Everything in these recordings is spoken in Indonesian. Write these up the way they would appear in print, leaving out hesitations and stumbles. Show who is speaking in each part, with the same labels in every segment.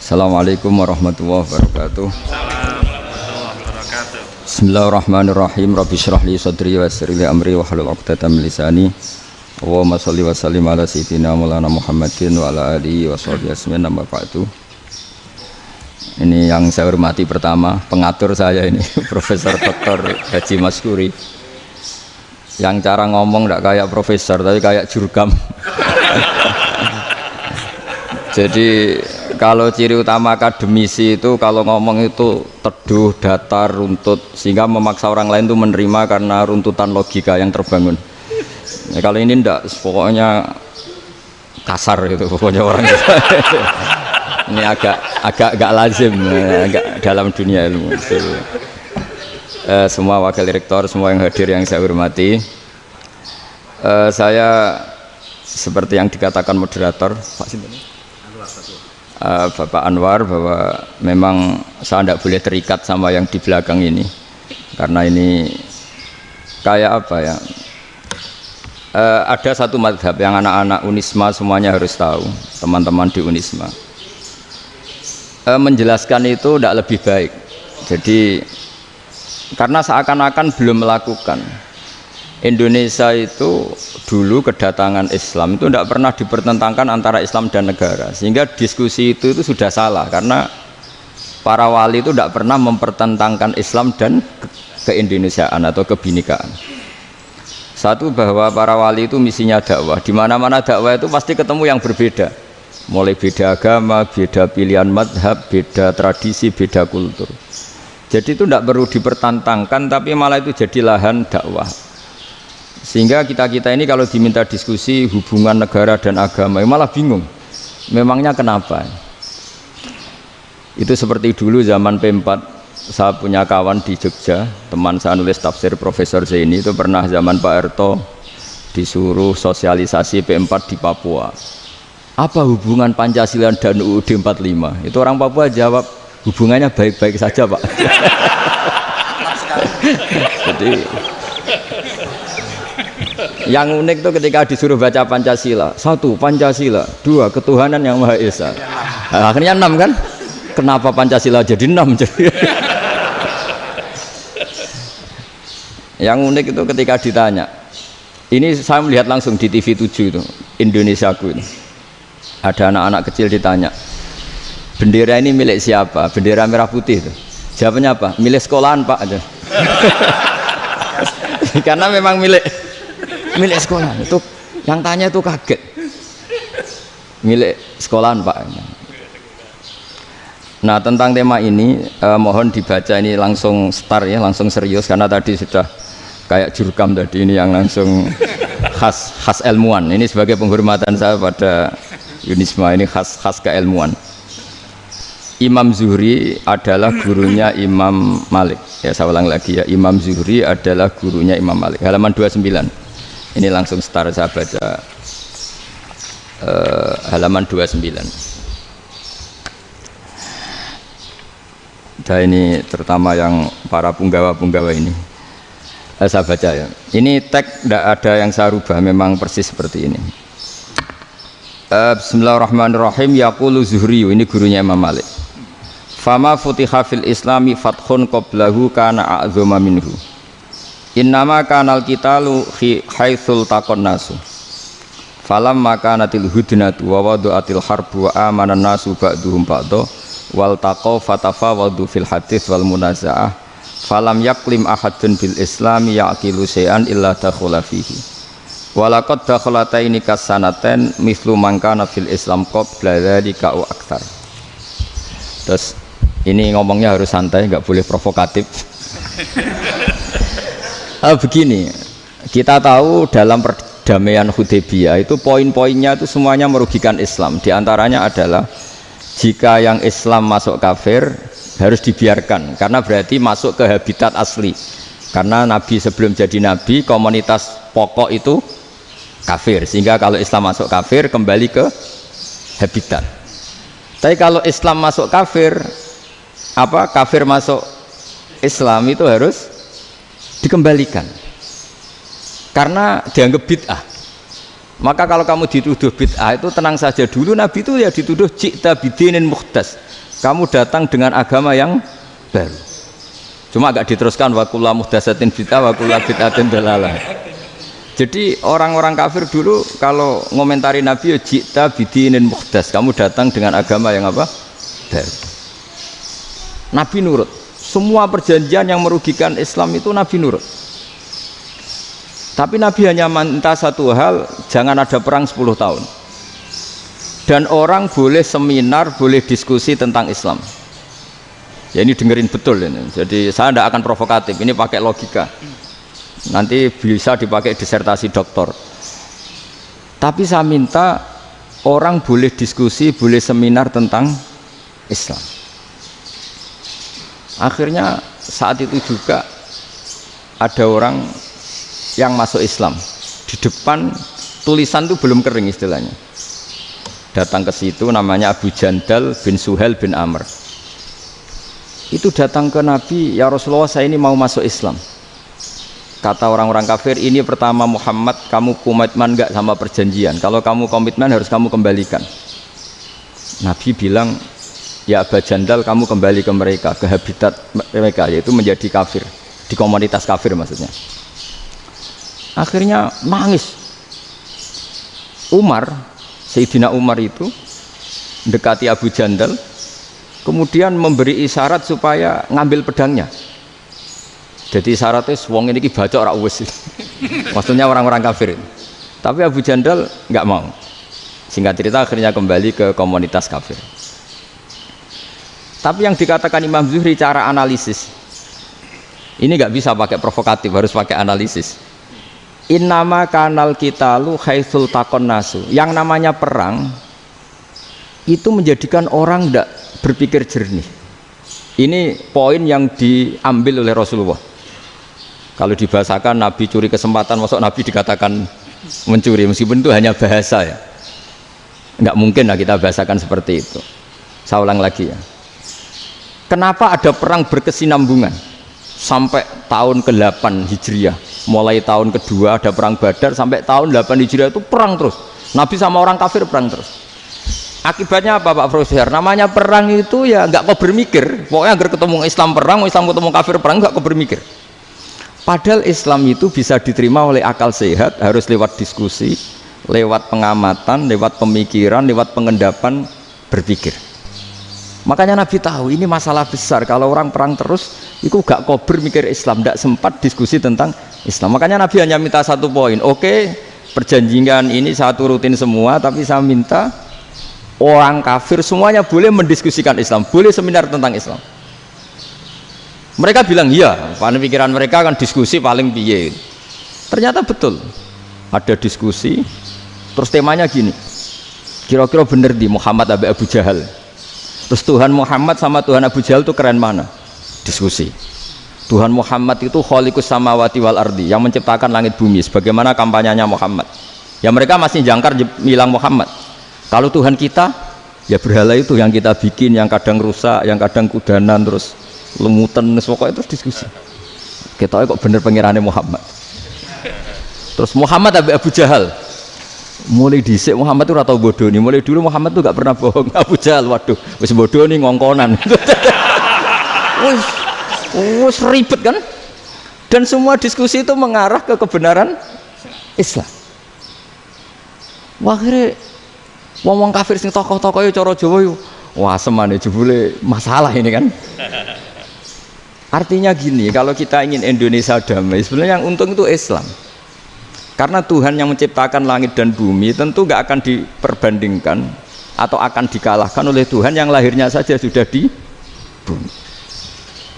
Speaker 1: Assalamualaikum warahmatullahi wabarakatuh. Bismillahirrahmanirrahim. Rabbi shrah li sadri wa yassir li amri wa hlul 'uqdatam min lisani. Allahumma shalli wa sallim ala sayyidina Maulana Muhammadin wa ala alihi wa sahbihi ajmain. Amma ba'du. Ini yang saya hormati pertama, pengatur saya ini Profesor Dr. Haji Maskuri. Yang cara ngomong tidak kayak profesor tapi kayak jurkam. Jadi kalau ciri utama akademisi itu kalau ngomong itu teduh, datar, runtut, sehingga memaksa orang lain itu menerima karena runtutan logika yang terbangun. Ya, kalau ini ndak, pokoknya kasar gitu, pokoknya orang itu. Ini agak lazim, agak dalam dunia ilmu. Semua wakil rektor, semua yang hadir yang saya hormati, saya seperti yang dikatakan moderator Pak Sinten, Bapak Anwar, bahwa memang saya tidak boleh terikat sama yang di belakang ini karena ini kayak apa ya, ada satu madhab yang anak-anak Unisma semuanya harus tahu, teman-teman di Unisma, menjelaskan itu tidak lebih baik. Jadi karena seakan-akan belum melakukan. Indonesia itu dulu kedatangan Islam itu tidak pernah dipertentangkan antara Islam dan negara, sehingga diskusi itu sudah salah karena para wali itu tidak pernah mempertentangkan Islam dan keindonesiaan atau kebinekaan. Satu, bahwa para wali itu misinya dakwah, di mana-mana dakwah itu pasti ketemu yang berbeda, mulai beda agama, beda pilihan madhab, beda tradisi, beda kultur. Jadi itu tidak perlu dipertentangkan, tapi malah itu jadi lahan dakwah. Sehingga kita ini kalau diminta diskusi hubungan negara dan agama malah bingung, memangnya kenapa. Itu seperti dulu zaman P4, saya punya kawan di Jogja, teman saya nulis tafsir Profesor Zaini, itu pernah zaman Pak Erto disuruh sosialisasi P4 di Papua. Apa hubungan Pancasila dan UUD 45? Itu orang Papua jawab, hubungannya baik-baik saja Pak. Jadi yang unik itu ketika disuruh baca Pancasila, 1 Pancasila, 2 ketuhanan yang Maha Esa. Nah, akhirnya 6 kan? Kenapa Pancasila jadi 6? Yang unik itu ketika ditanya, ini saya melihat langsung di TV 7 itu, Indonesiaku itu, ada anak-anak kecil ditanya, bendera ini milik siapa? Bendera merah putih itu. Jawabannya apa? Milik sekolahan Pak aja. Karena memang milik sekolah. Itu yang tanya itu kaget. Milik sekolahan Pak. Nah, tentang tema ini mohon dibaca ini langsung start ya, langsung serius karena tadi sudah kayak jurkam tadi, ini yang langsung khas ilmuwan. Ini sebagai penghormatan saya pada Unisma, ini khas keilmuan. Imam Zuhri adalah gurunya Imam Malik. Ya, saya ulang lagi ya, Imam Zuhri adalah gurunya Imam Malik. Halaman 29. Ini langsung start saya baca halaman 29. Dan ini terutama yang para punggawa-punggawa ini. Saya baca ya. Ini teks tidak ada yang saya rubah, memang persis seperti ini. Bismillahirrahmanirrahim. Yaqulu Zuhri, ini gurunya Imam Malik. Fama futiha fil islami fathun qablahu kana a'zama minhu. Innama kanal qitalu haitsul taqon nasu. Falam makanatil hudnatu wa wadu'atil harbu wa amanan nasu ba'duhum ba'do wal taqaw fatafawadu fil hadits wal munaza'ah. Falam yaklim ahadun bil islami yaqilu syai'an illa dakhala fihi. Walaqad dakhalataini kasanaten mithlu man kana fil islam qabla dzalika wa aktsar. Terus ini ngomongnya harus santai, nggak boleh provokatif. Begini, kita tahu dalam perdamaian Hudaybiyah itu poin-poinnya itu semuanya merugikan Islam. Di antaranya adalah jika yang Islam masuk kafir harus dibiarkan, karena berarti masuk ke habitat asli. Karena Nabi sebelum jadi Nabi, komunitas pokok itu kafir, sehingga kalau Islam masuk kafir kembali ke habitat. Tapi kalau Islam masuk kafir, kafir masuk Islam itu harus dikembalikan karena dianggap bid'ah. Maka kalau kamu dituduh bid'ah itu tenang saja dulu, Nabi itu ya dituduh ji'ta bidinin muhdas, kamu datang dengan agama yang baru. Cuma agak diteruskan wa kullu muhdatsatin bid'ah wa kullu bid'atin dalalah. Jadi orang-orang kafir dulu kalau ngomentari Nabi ya ji'ta bidinin muhdas, kamu datang dengan agama yang apa? Baru. Nabi nurut. Semua perjanjian yang merugikan Islam itu Nabi nurut. Tapi Nabi hanya minta satu hal, jangan ada perang 10 tahun. Dan orang boleh seminar, boleh diskusi tentang Islam. Ya ini dengerin betul ini. Jadi saya tidak akan provokatif, ini pakai logika. Nanti bisa dipakai disertasi doktor. Tapi saya minta orang boleh diskusi, boleh seminar tentang Islam. Akhirnya saat itu juga ada orang yang masuk Islam. Di depan tulisan itu belum kering istilahnya. Datang ke situ namanya Abu Jandal bin Suhail bin Amr. Itu datang ke Nabi, ya Rasulullah saya ini mau masuk Islam. Kata orang-orang kafir, ini pertama Muhammad, kamu komitmen enggak sama perjanjian? Kalau kamu komitmen harus kamu kembalikan. Nabi bilang, ya Abu Jandal kamu kembali ke mereka, ke habitat mereka, yaitu menjadi kafir, di komunitas kafir maksudnya. Akhirnya nangis. Umar, Sayyidina Umar itu mendekati Abu Jandal, kemudian memberi isyarat supaya ngambil pedangnya. Jadi isyaratnya wong ini baca ora wis. Maksudnya orang-orang kafir. Tapi Abu Jandal nggak mau. Singkat cerita akhirnya kembali ke komunitas kafir. Tapi yang dikatakan Imam Zuhri cara analisis ini nggak bisa pakai provokatif, harus pakai analisis. Innama kanal qitalu haitsul taqon nasu. Yang namanya perang itu menjadikan orang tidak berpikir jernih. Ini poin yang diambil oleh Rasulullah. Kalau dibahasakan Nabi curi kesempatan, masuk Nabi dikatakan mencuri, meskipun itu hanya bahasa ya. Enggak mungkin lah kita bahasakan seperti itu. Saya ulang lagi ya. Kenapa ada perang berkesinambungan sampai tahun ke-8 Hijriah? Mulai tahun kedua ada perang Badar sampai tahun 8 Hijriah itu perang terus. Nabi sama orang kafir perang terus. Akibatnya apa Pak Profesor? Namanya perang itu ya nggak kau bermikir. Pokoknya agar ketemu Islam perang, Islam ketemu kafir perang, nggak kau bermikir. Padahal Islam itu bisa diterima oleh akal sehat, harus lewat diskusi, lewat pengamatan, lewat pemikiran, lewat pengendapan berpikir. Makanya Nabi tahu ini masalah besar. Kalau orang perang terus, itu gak kober mikir Islam, tidak sempat diskusi tentang Islam. Makanya Nabi hanya minta satu poin. Oke, perjanjian ini saya turutin semua, tapi saya minta orang kafir semuanya boleh mendiskusikan Islam, boleh seminar tentang Islam. Mereka bilang iya, pada pikiran mereka kan diskusi paling piye. Ternyata betul, ada diskusi. Terus temanya gini, kira-kira bener di Muhammad Abu Jahal. Terus Tuhan Muhammad sama Tuhan Abu Jahal itu keren mana? Diskusi. Tuhan Muhammad itu khaliqus samawati wal ardi, yang menciptakan langit bumi. Sebagaimana kampanyenya Muhammad. Ya mereka masih jangkar bilang Muhammad. Kalau Tuhan kita, ya berhala itu yang kita bikin, yang kadang rusak, yang kadang kudanan, terus lemutan, pokoknya terus diskusi. Kita kok bener pengirannya Muhammad. Terus Muhammad Abu Jahal. Mulai dhisik Muhammad itu ratau bodoh nih. Mulai dulu Muhammad tuh gak pernah bohong. Abu Jahal, waduh, wis bodoh nih ngongkonan. Wis ribet kan? Dan semua diskusi itu mengarah ke kebenaran Islam. Wah, akhirnya ngomong kafir sing tokoh-tokoh yo cara Jawa yo. Wah, semane jebule masalah ini kan. Artinya gini, kalau kita ingin Indonesia damai, sebenarnya yang untung itu Islam. Karena Tuhan yang menciptakan langit dan bumi tentu gak akan diperbandingkan atau akan dikalahkan oleh Tuhan yang lahirnya saja sudah di bumi.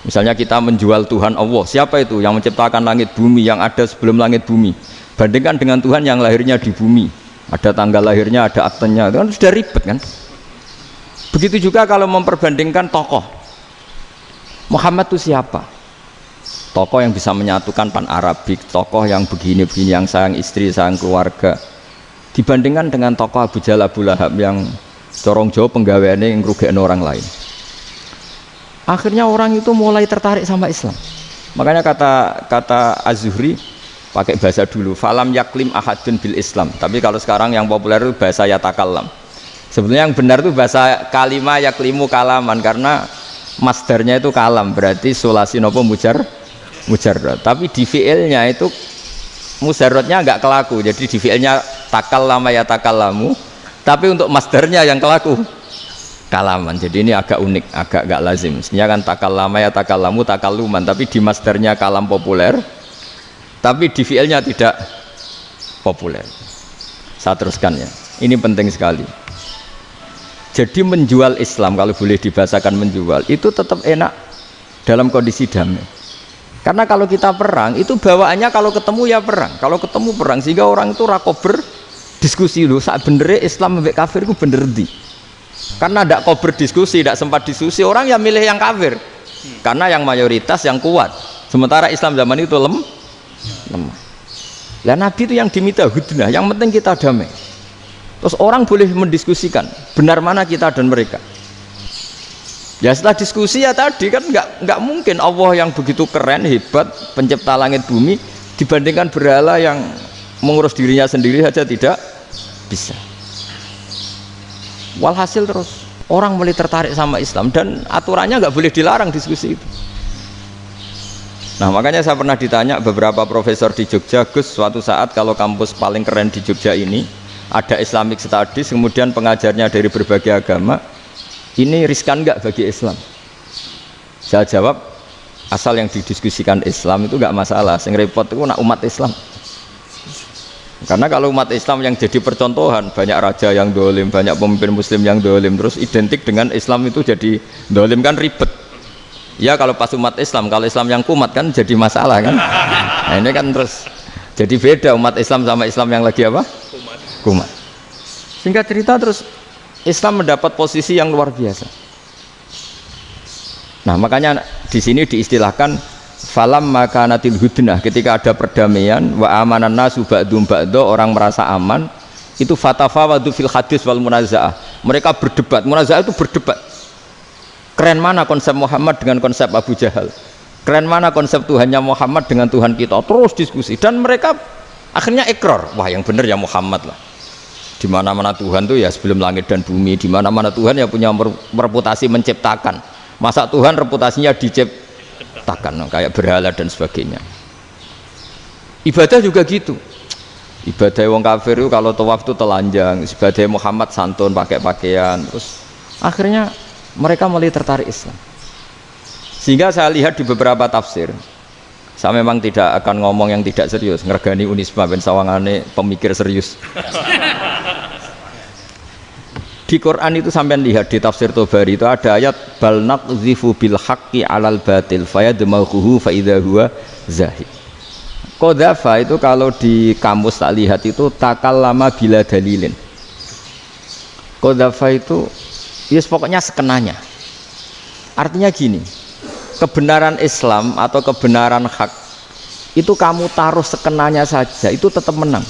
Speaker 1: Misalnya kita menjual Tuhan Allah, siapa itu yang menciptakan langit bumi, yang ada sebelum langit bumi, bandingkan dengan Tuhan yang lahirnya di bumi, ada tanggal lahirnya, ada aktenya, itu kan sudah ribet kan. Begitu juga kalau memperbandingkan tokoh, Muhammad itu siapa? Tokoh yang bisa menyatukan pan Arabik, tokoh yang begini-begini, yang sayang istri, sayang keluarga, dibandingkan dengan tokoh Abu Jahal, Abu Lahab yang corong jauh penggaweannya yang ngerugikan orang lain. Akhirnya orang itu mulai tertarik sama Islam. Makanya kata Az-Zuhri, pakai bahasa dulu. Falam yaklim ahadun bil Islam. Tapi kalau sekarang yang populer itu bahasa yatakallam. Sebenarnya yang benar itu bahasa kalima yaklimu kalaman, karena masdarnya itu kalam, berarti sulasi nopo mujarrad. Tapi di fiilnya itu mujarradnya enggak kelaku. Jadi di fiilnya takallama yatakallamu, tapi untuk masdarnya yang kelaku kalaman. Jadi ini agak unik, agak enggak lazim. Mestinya kan takallama yatakallamu takalluman, tapi di masdarnya kalam populer, tapi di fiilnya tidak populer. Saya teruskan ya, ini penting sekali. Jadi menjual Islam, kalau boleh dibahasakan menjual, itu tetap enak dalam kondisi damai. Karena kalau kita perang, itu bawaannya kalau ketemu ya perang, kalau ketemu perang, sehingga orang itu rakober diskusi loh, saat benernya Islam sampai kafir itu bener di. Karena tidak kober diskusi, tidak sempat diskusi, orang yang milih yang kafir, karena yang mayoritas yang kuat. Sementara Islam zaman itu lemah. Lah Nabi itu yang diminta hudnah, yang penting kita damai. Terus orang boleh mendiskusikan benar mana kita dan mereka. Ya setelah diskusi ya tadi kan nggak mungkin Allah yang begitu keren hebat pencipta langit bumi dibandingkan berhala yang mengurus dirinya sendiri saja tidak bisa. Walhasil terus orang mulai tertarik sama Islam dan aturannya nggak boleh dilarang diskusi itu. Nah makanya saya pernah ditanya beberapa profesor di Jogja, Gus suatu saat kalau kampus paling keren di Jogja ini ada Islamic Studies, kemudian pengajarnya dari berbagai agama, ini riskan nggak bagi Islam? Saya jawab, asal yang didiskusikan Islam itu nggak masalah, yang repot itu nak umat Islam. Karena kalau umat Islam yang jadi percontohan, banyak raja yang dolim, banyak pemimpin muslim yang dolim, terus identik dengan Islam itu jadi dolim kan ribet. Ya kalau pas umat Islam, kalau Islam yang kumat kan jadi masalah kan. Nah ini kan terus jadi beda umat Islam sama Islam yang lagi apa? Kumat. Singkat cerita terus Islam mendapat posisi yang luar biasa. Nah makanya di sini diistilahkan falam makanatil hudnah, ketika ada perdamaian wa amanan nasu ba'dum ba'do, orang merasa aman, itu fatafawadu fil hadis wal munazaah, mereka berdebat. Munazaah itu berdebat, keren mana konsep Muhammad dengan konsep Abu Jahal, keren mana konsep Tuhannya Muhammad dengan Tuhan kita, terus diskusi. Dan mereka akhirnya ikrar, wah yang benar ya Muhammad lah. Di mana-mana Tuhan tuh ya sebelum langit dan bumi, di mana-mana Tuhan ya punya reputasi menciptakan. Masa Tuhan reputasinya diciptakan, kayak berhala dan sebagainya. Ibadah juga gitu. Ibadah wong kafir itu kalau tawaf itu telanjang, ibadah Muhammad santun pakai pakaian. Terus akhirnya mereka mulai tertarik Islam. Sehingga saya lihat di beberapa tafsir, saya memang tidak akan ngomong yang tidak serius, ngergani Unisma ben sawangane pemikir serius. Di Quran itu sampai lihat di tafsir Tobari itu ada ayat bal naqzifu bil haqqi 'alal batil fayadmaghuhu fa idza huwa zahid. Qadzafa itu kalau di kamus tak lihat itu takallama bila dalilin. Qadzafa itu ya pokoknya sekenanya. Artinya gini, kebenaran Islam atau kebenaran hak itu kamu taruh sekenanya saja itu tetap menang.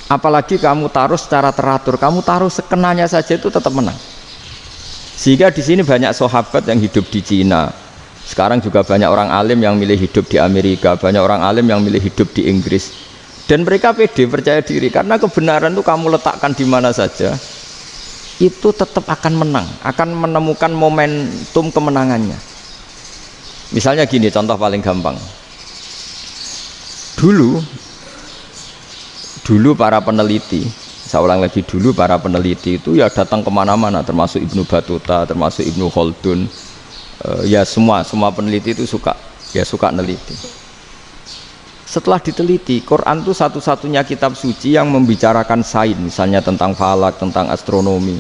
Speaker 1: Apalagi kamu taruh secara teratur, kamu taruh sekenanya saja itu tetap menang. Sehingga di sini banyak sahabat yang hidup di Cina. Sekarang juga banyak orang alim yang milih hidup di Amerika, banyak orang alim yang milih hidup di Inggris. Dan mereka pede, percaya diri, karena kebenaran itu kamu letakkan di mana saja, itu tetap akan menang, akan menemukan momentum kemenangannya. Misalnya gini, contoh paling gampang. Dulu para peneliti, saya ulang lagi, dulu para peneliti itu ya datang kemana-mana, termasuk Ibnu Battuta, termasuk Ibnu Khaldun, ya semua peneliti itu suka neliti. Setelah diteliti, Quran itu satu-satunya kitab suci yang membicarakan sains, misalnya tentang falak, tentang astronomi,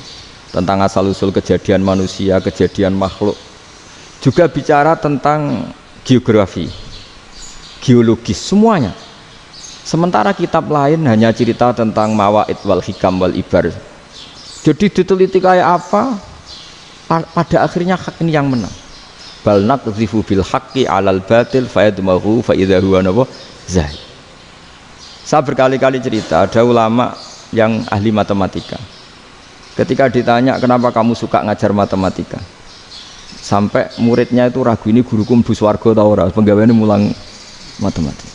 Speaker 1: tentang asal-usul kejadian manusia, kejadian makhluk, juga bicara tentang geografi, geologis, semuanya. Sementara kitab lain hanya cerita tentang mawaid wal hikam wal ibar. Jadi diteliti kayak apa, pada akhirnya hak ini yang menang. Bal naqzifu bil haqqi 'alal batil fayadmaghu fa idza huwa zahid. Saya berkali-kali cerita, ada ulama yang ahli matematika. Ketika ditanya kenapa kamu suka ngajar matematika, sampai muridnya itu ragu, ini guruku mlebu swarga ta ora, penggaweane mulang matematika.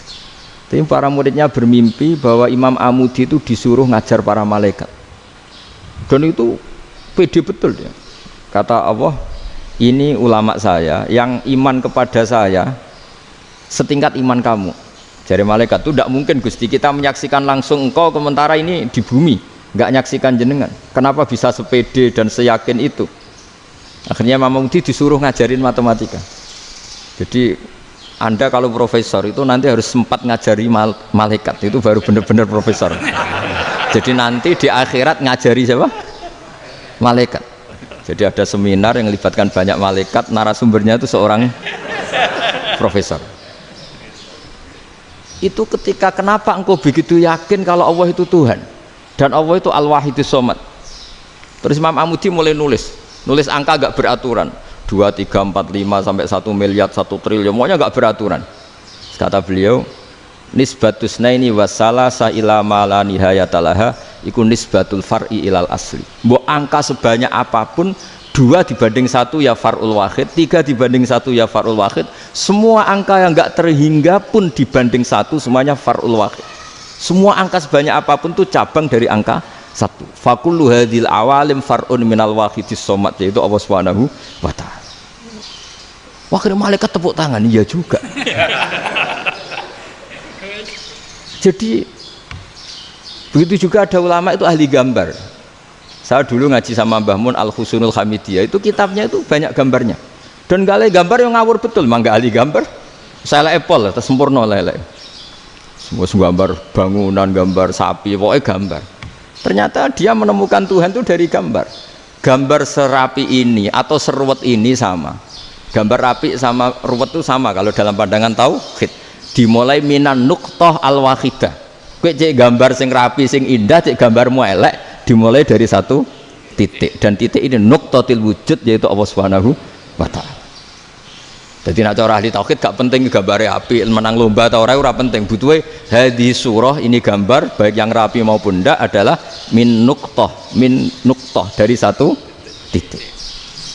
Speaker 1: Tapi para muridnya bermimpi bahwa Imam Amudi itu disuruh ngajar para malaikat. Dan itu pede betul dia. Kata Allah, ini ulama saya yang iman kepada saya setingkat iman kamu. Jadi malaikat itu tidak mungkin Gusti kita menyaksikan langsung engkau sementara ini di bumi, nggak nyaksikan jenengan. Kenapa bisa sepede dan seyakin itu? Akhirnya Imam Amudi disuruh ngajarin matematika. Jadi Anda kalau profesor itu nanti harus sempat ngajari malaikat, itu baru benar-benar profesor. Jadi nanti di akhirat ngajari siapa? Malaikat. Jadi ada seminar yang melibatkan banyak malaikat, narasumbernya itu seorang profesor. Itu ketika kenapa engkau begitu yakin kalau Allah itu Tuhan dan Allah itu Al-Wahidus Shomad. Terus Imam Amudi mulai nulis angka gak beraturan. 2, 3, 4, 5 sampai 1 miliar, 1 triliun, pokoknya nggak beraturan. Kata beliau, nisbatus naini wasalasa ila ma la nihayatalaha iku nisbatul far'i ilal asli. Mbok angka sebanyak apapun, 2 dibanding 1 ya far'ul wahid, 3 dibanding 1 ya far'ul wahid, semua angka yang nggak terhingga pun dibanding 1 semuanya far'ul wahid. Semua angka sebanyak apapun itu cabang dari angka 1. Fakullu hadhil awalim far'un minal wahidis shomad, yaitu Allah Subhanahu wa ta'ala. Wah, kira malaikat tepuk tangan, iya juga. Jadi begitu juga ada ulama itu ahli gambar. Saya dulu ngaji sama Mbah Mun Al-Husunul Hamidiyah, itu kitabnya itu banyak gambarnya. Dan gale gambar yang ngawur betul, mangga ahli gambar. Saya epol, sempurna lele. Semua gambar bangunan, gambar sapi, pokoknya gambar. Ternyata dia menemukan Tuhan itu dari gambar. Gambar serapi ini atau seruwet ini sama. Gambar rapi sama ruwet itu sama kalau dalam pandangan tauhid. Dimulai minan nuqtah al-wahidah. Kowe cek gambar sing rapi sing indah, cek gambarmu elek, dimulai dari 1 titik. Dan titik ini nuqtatil wujud, yaitu Allah Subhanahu wa ta'ala. Jadi nak cara ahli tauhid gak penting gambare api, menang lomba atau ora penting. Butuhe hadis surah ini gambar baik yang rapi maupun ndak adalah min nuqtah dari 1 titik.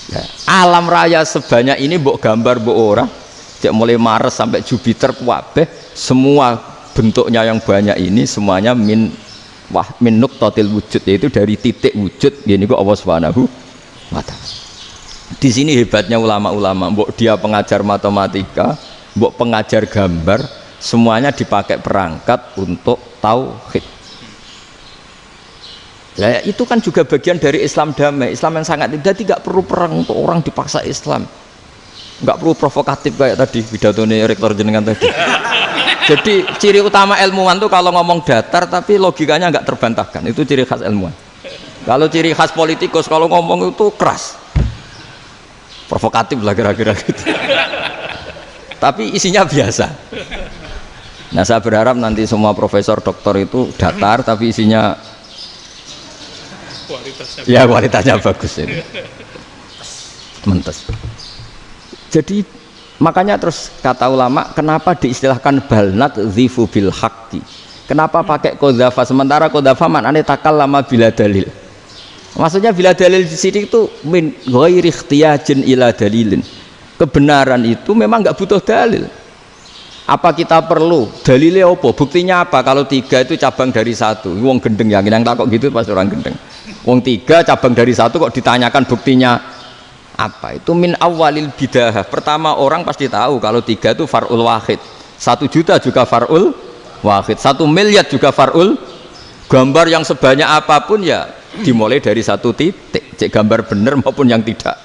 Speaker 1: Ya, alam raya sebanyak ini mbok gambar mbok ora, cek mulai Mars sampai Jupiter kabeh semua bentuknya yang banyak ini semuanya min nuqtatil wujud, yaitu dari titik wujud. Gini kok Allah Subhanahu wa ta'ala. Di sini hebatnya ulama-ulama, mbok dia pengajar matematika, mbok pengajar gambar, semuanya dipakai perangkat untuk tauhid. Nah, itu kan juga bagian dari Islam damai, Islam yang sangat tidak perlu perang untuk orang dipaksa Islam, nggak perlu provokatif kayak tadi pidatonya rektor jenengan tadi. Jadi ciri utama ilmuwan tuh kalau ngomong datar tapi logikanya nggak terbantahkan, itu ciri khas ilmuwan. Kalau ciri khas politikus kalau ngomong itu keras, provokatif lah kira-kira gitu. Tapi isinya biasa. Nah, saya berharap nanti semua profesor doktor itu datar tapi isinya kualitasnya bagus ini. Mentes. Jadi makanya terus kata ulama, kenapa diistilahkan balnat zifu bil haqqi? Kenapa pakai qadzafa sementara qadzafa maknane takallama bila dalil? Maksudnya bila dalil di sini itu min ghairi ikhtiyajin ila dalilin. Kebenaran itu memang nggak butuh dalil. Apa kita perlu dalilnya apa? Buktinya apa? Kalau 3 itu cabang dari 1, wong gendeng yang takut gitu pas orang gendeng. Wong 3 cabang dari 1 kok ditanyakan buktinya apa? Itu min awalil bidah. Pertama orang pasti tahu kalau 3 itu far'ul wahid. 1 juta juga far'ul wahid. 1 miliar juga far'ul. Gambar yang sebanyak apapun ya dimulai dari 1 titik. Cek gambar benar maupun yang tidak.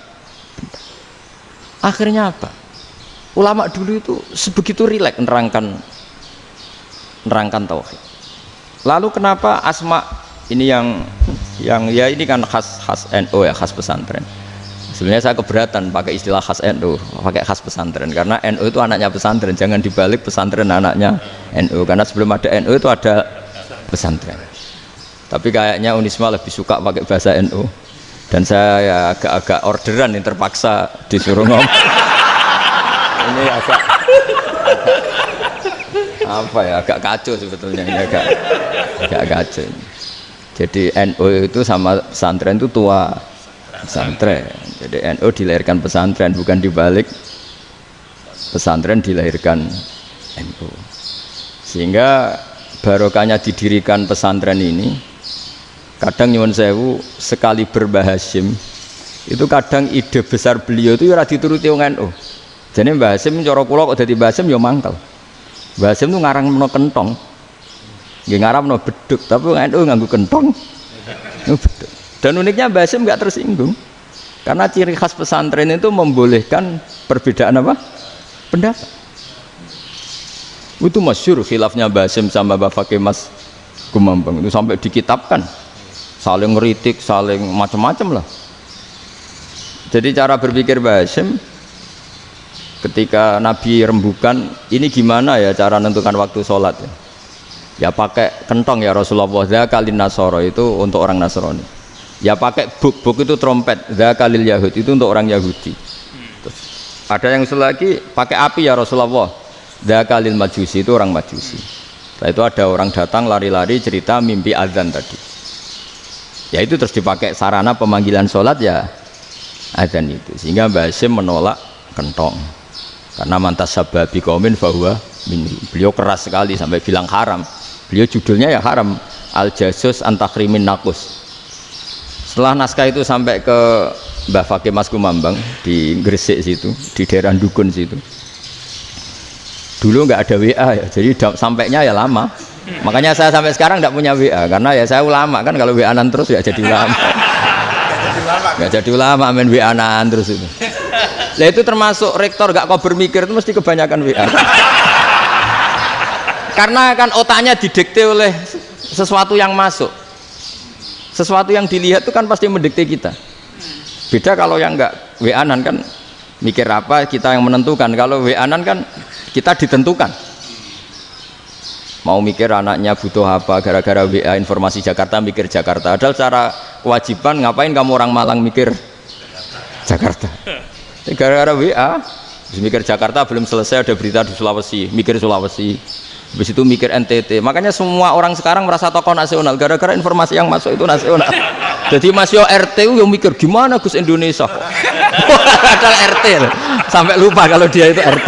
Speaker 1: Akhirnya apa? Ulama dulu itu sebegitu rileks nerangkan tauhid. Lalu kenapa asma ini yang ya ini kan khas NU ya, khas pesantren. Sebenarnya saya keberatan pakai istilah khas NU, pakai khas pesantren karena NU itu anaknya pesantren, jangan dibalik pesantren anaknya NU, karena sebelum ada NU itu ada pesantren. Tapi kayaknya Unisma lebih suka pakai bahasa NU dan saya ya agak-agak orderan yang terpaksa disuruh ngomong. Ini agak apa ya, agak kacau sebetulnya ini, agak kacau. Jadi NU itu sama pesantren itu tua pesantren. Jadi NU dilahirkan pesantren, bukan dibalik pesantren dilahirkan NU. Sehingga barokahnya didirikan pesantren ini, kadang nyuwun sewu sekali Mbah Hasyim itu kadang ide besar beliau itu ora dituruti wong NU. Jadi Mbah Hasyim cara kula kok dadi Mbah Hasyim ya mangkel. Mbah Hasyim itu ngarangno kentong. Nggih ngaramno beduk, tapi wong NU nganggo kentong. Beduk. Dan uniknya Mbah Hasyim enggak tersinggung. Karena ciri khas pesantren itu membolehkan perbedaan apa? Pendapat. Itu masyhur khilafnya Mbah Hasyim sama Mbah Fakih Mas Kumambang itu sampai dikitabkan. Saling ngeritik, saling macam-macam lah. Jadi cara berpikir Mbah Hasyim ketika Nabi rembukan, ini gimana ya cara menentukan waktu sholat ya? Ya pakai kentong ya Rasulullah, dzakalin nasara itu untuk orang Nasrani. Ya pakai buk itu trompet, dzakalil Yahud itu untuk orang Yahudi. Terus, ada yang usul lagi pakai api ya Rasulullah, dzakalil Majusi itu orang Majusi. Setelah itu ada orang datang lari-lari cerita mimpi azan tadi. Ya itu terus dipakai sarana pemanggilan sholat ya azan itu. Sehingga Mbah Hasyim menolak kentong. Karena mantas sababi qaumin fahuwa minhu. Beliau keras sekali sampai bilang haram. Beliau judulnya ya haram, al-jasus antakrimin nakus. Setelah naskah itu sampai ke Mbah Fakih Mas Kumambang di Gresik situ, di daerah Dukun situ. Dulu nggak ada WA ya, jadi sampainya ya lama. Makanya saya sampai sekarang nggak punya WA, karena ya saya ulama kan, kalau WA-an terus ya jadi ulama. Nggak jadi ulama, main WA-an terus itu. Nah itu termasuk rektor nggak kau bermikir itu mesti kebanyakan WA. Karena kan otaknya didikte oleh sesuatu yang masuk. Sesuatu yang dilihat itu kan pasti mendikte kita. Beda kalau yang enggak WA-an kan mikir apa kita yang menentukan. Kalau WA-an kan kita ditentukan. Mau mikir anaknya butuh apa gara-gara WA informasi Jakarta mikir Jakarta. Padahal secara kewajiban ngapain kamu orang Malang mikir Jakarta. Gara-gara WA mikir Jakarta belum selesai ada berita di Sulawesi, mikir Sulawesi. Habis itu mikir NTT. Makanya semua orang sekarang merasa tokoh nasional gara-gara informasi yang masuk itu nasional. Jadi Mas Yo RT yang mikir gimana Gus Indonesia kok. Padahal RT sampai lupa kalau dia itu RT.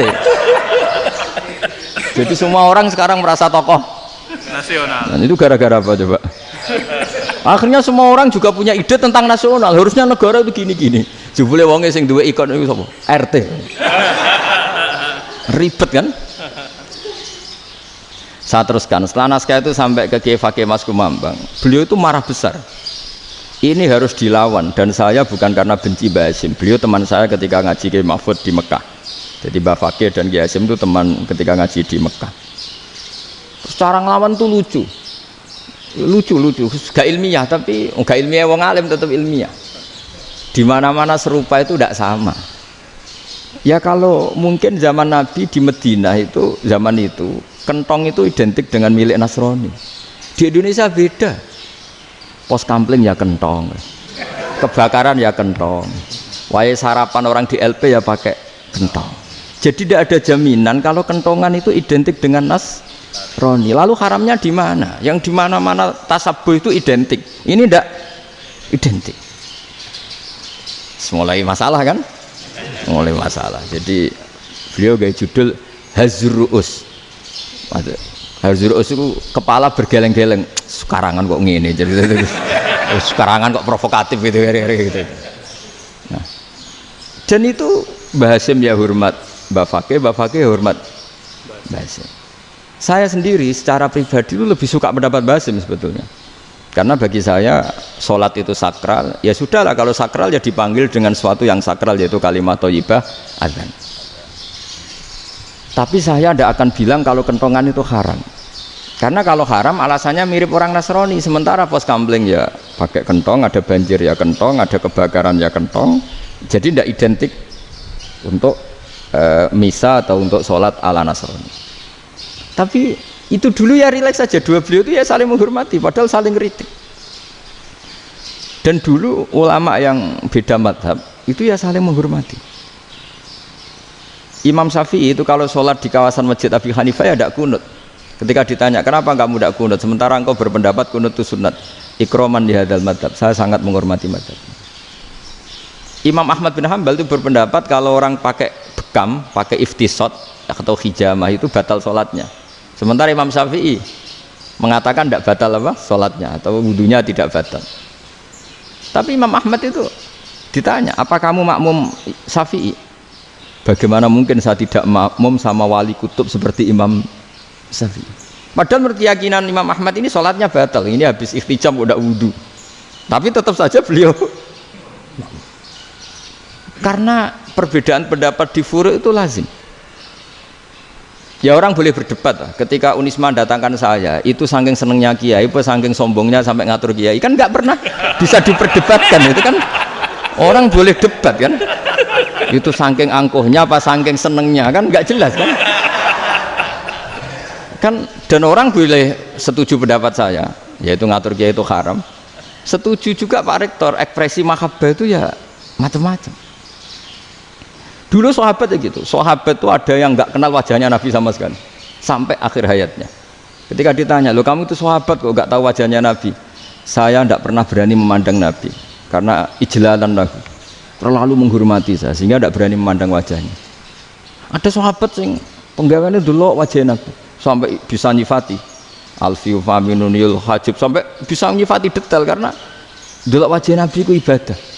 Speaker 1: Jadi semua orang sekarang merasa tokoh nasional. Dan itu gara-gara apa coba? Akhirnya semua orang juga punya ide tentang nasional. Harusnya negara itu gini-gini. Jebule wonge sing duwe ikon itu sapa? RT. Ribet kan? Saya teruskan, setelah naskah itu sampai ke Kiai Fakih Mas Kumambang, beliau itu marah besar. Ini harus dilawan, dan saya bukan karena benci Mbah Hasyim. Beliau teman saya ketika ngaji Kiai Mahfud di Mekah. Jadi Mbah Fakih dan Kiai Hasyim itu teman ketika ngaji di Mekah. Terus cara ngelawan tuh lucu, gak ilmiah, tapi gak ilmiah wong alim tetap ilmiah. Di mana-mana serupa itu tidak sama. Ya kalau mungkin zaman Nabi di Madinah itu zaman itu kentong itu identik dengan milik Nasrani. Di Indonesia beda. Pos kampling ya kentong, kebakaran ya kentong, wae sarapan orang di LP ya pakai kentong. Jadi tidak ada jaminan kalau kentongan itu identik dengan Nasrani. Lalu haramnya di mana? Yang di mana-mana tasabuh itu identik. Ini tidak identik. Mulai masalah kan? Mulai masalah. Jadi beliau gaya judul Hazruus. Hazruus itu kepala bergeleng-geleng. Sekarangan kok ngene jadi sekarangan kok provokatif gitu. Nah, dan itu Mbah Hasyim ya hormat Mbah Fakih hormat Mbah Hasyim. Saya sendiri secara pribadi itu lebih suka pendapat Mbah Hasyim sebetulnya. Karena bagi saya sholat itu sakral, ya sudahlah kalau sakral ya dipanggil dengan sesuatu yang sakral yaitu kalimat thayyibah adzan. Tapi saya tidak akan bilang kalau kentongan itu haram. Karena kalau haram alasannya mirip orang Nasrani. Sementara pos kampling ya pakai kentong, ada banjir ya kentong, ada kebakaran ya kentong. Jadi tidak identik untuk misa atau untuk sholat ala Nasrani. Tapi itu dulu ya rileks saja, dua beliau itu ya saling menghormati padahal saling kritik. Dan dulu ulama yang beda madhab itu ya saling menghormati. Imam Syafi'i itu kalau sholat di kawasan Masjid Abi Hanifah ya tidak kunut. Ketika ditanya kenapa kamu tidak kunut sementara engkau berpendapat kunut itu sunat, ikroman di hadal madhab, saya sangat menghormati madhab. Imam Ahmad bin Hanbal itu berpendapat kalau orang pakai bekam, pakai iftisot atau hijamah itu batal sholatnya. Sementara Imam Syafi'i mengatakan tidak batal apa sholatnya atau wudunya tidak batal. Tapi Imam Ahmad itu ditanya, apa kamu makmum Syafi'i? Bagaimana mungkin saya tidak makmum sama wali kutub seperti Imam Syafi'i? Padahal menurut keyakinan Imam Ahmad ini sholatnya batal. Ini habis ikhtijam udah wudu. Tapi tetap saja beliau karena perbedaan pendapat di furu' itu lazim. Ya orang boleh berdebat lah. Ketika Unisma datangkan saya, itu saking senengnya kiai, apa saking sombongnya sampai ngatur kiai, kan nggak pernah bisa diperdebatkan. Itu kan orang boleh debat kan? Itu saking angkuhnya apa saking senengnya kan nggak jelas kan? Kan dan orang boleh setuju pendapat saya, yaitu ngatur kiai itu haram. Setuju juga Pak Rektor, ekspresi mahabbah itu ya macam-macam. Dulu sahabat ya gitu, sahabat itu ada yang nggak kenal wajahnya Nabi sama sekali sampai akhir hayatnya. Ketika ditanya, lo kamu itu sahabat kok nggak tahu wajahnya Nabi? Saya tidak pernah berani memandang Nabi karena ijlalan Nabi, terlalu menghormati saya sehingga tidak berani memandang wajahnya. Ada sahabat yang penggawaannya dulu wajah Nabi sampai bisa nyifati alfiu faminunil hajib, sampai bisa nyifati detail karena dulu wajah Nabi itu ibadah.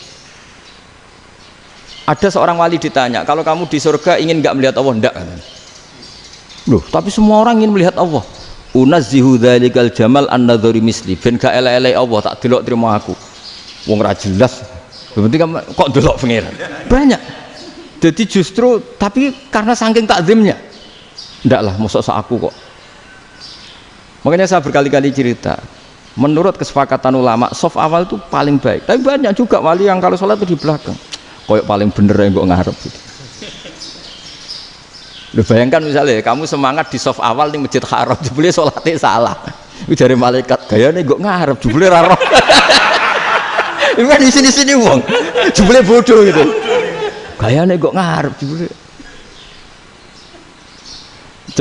Speaker 1: Ada seorang wali ditanya, kalau kamu di surga ingin nggak melihat Allah? Enggak. Loh, tapi semua orang ingin melihat Allah. Unazzihu dzalikal jamal an-nadhari misli, ben gak elek-elek Allah tak delok terima aku. Wong ra jelas. Berarti kok delok pangeran. Banyak. Jadi justru tapi karena saking takzimnya. Enggak lah, mosok sak aku kok. Makanya saya berkali-kali cerita, menurut kesepakatan ulama, soft awal itu paling baik. Tapi banyak juga wali yang kalau sholat itu di belakang. Koyok paling bener yang kok ngarep gitu. Lu bayangkan misalnya kamu semangat di soft awal di Masjid Haram, jebule sholatnya salah. Itu dari malaikat gayane kok ngarep, jebule ra roh. Itu kan di sini-sini wong. Jebule bodoh gitu. Gayane kok ngarep jebule.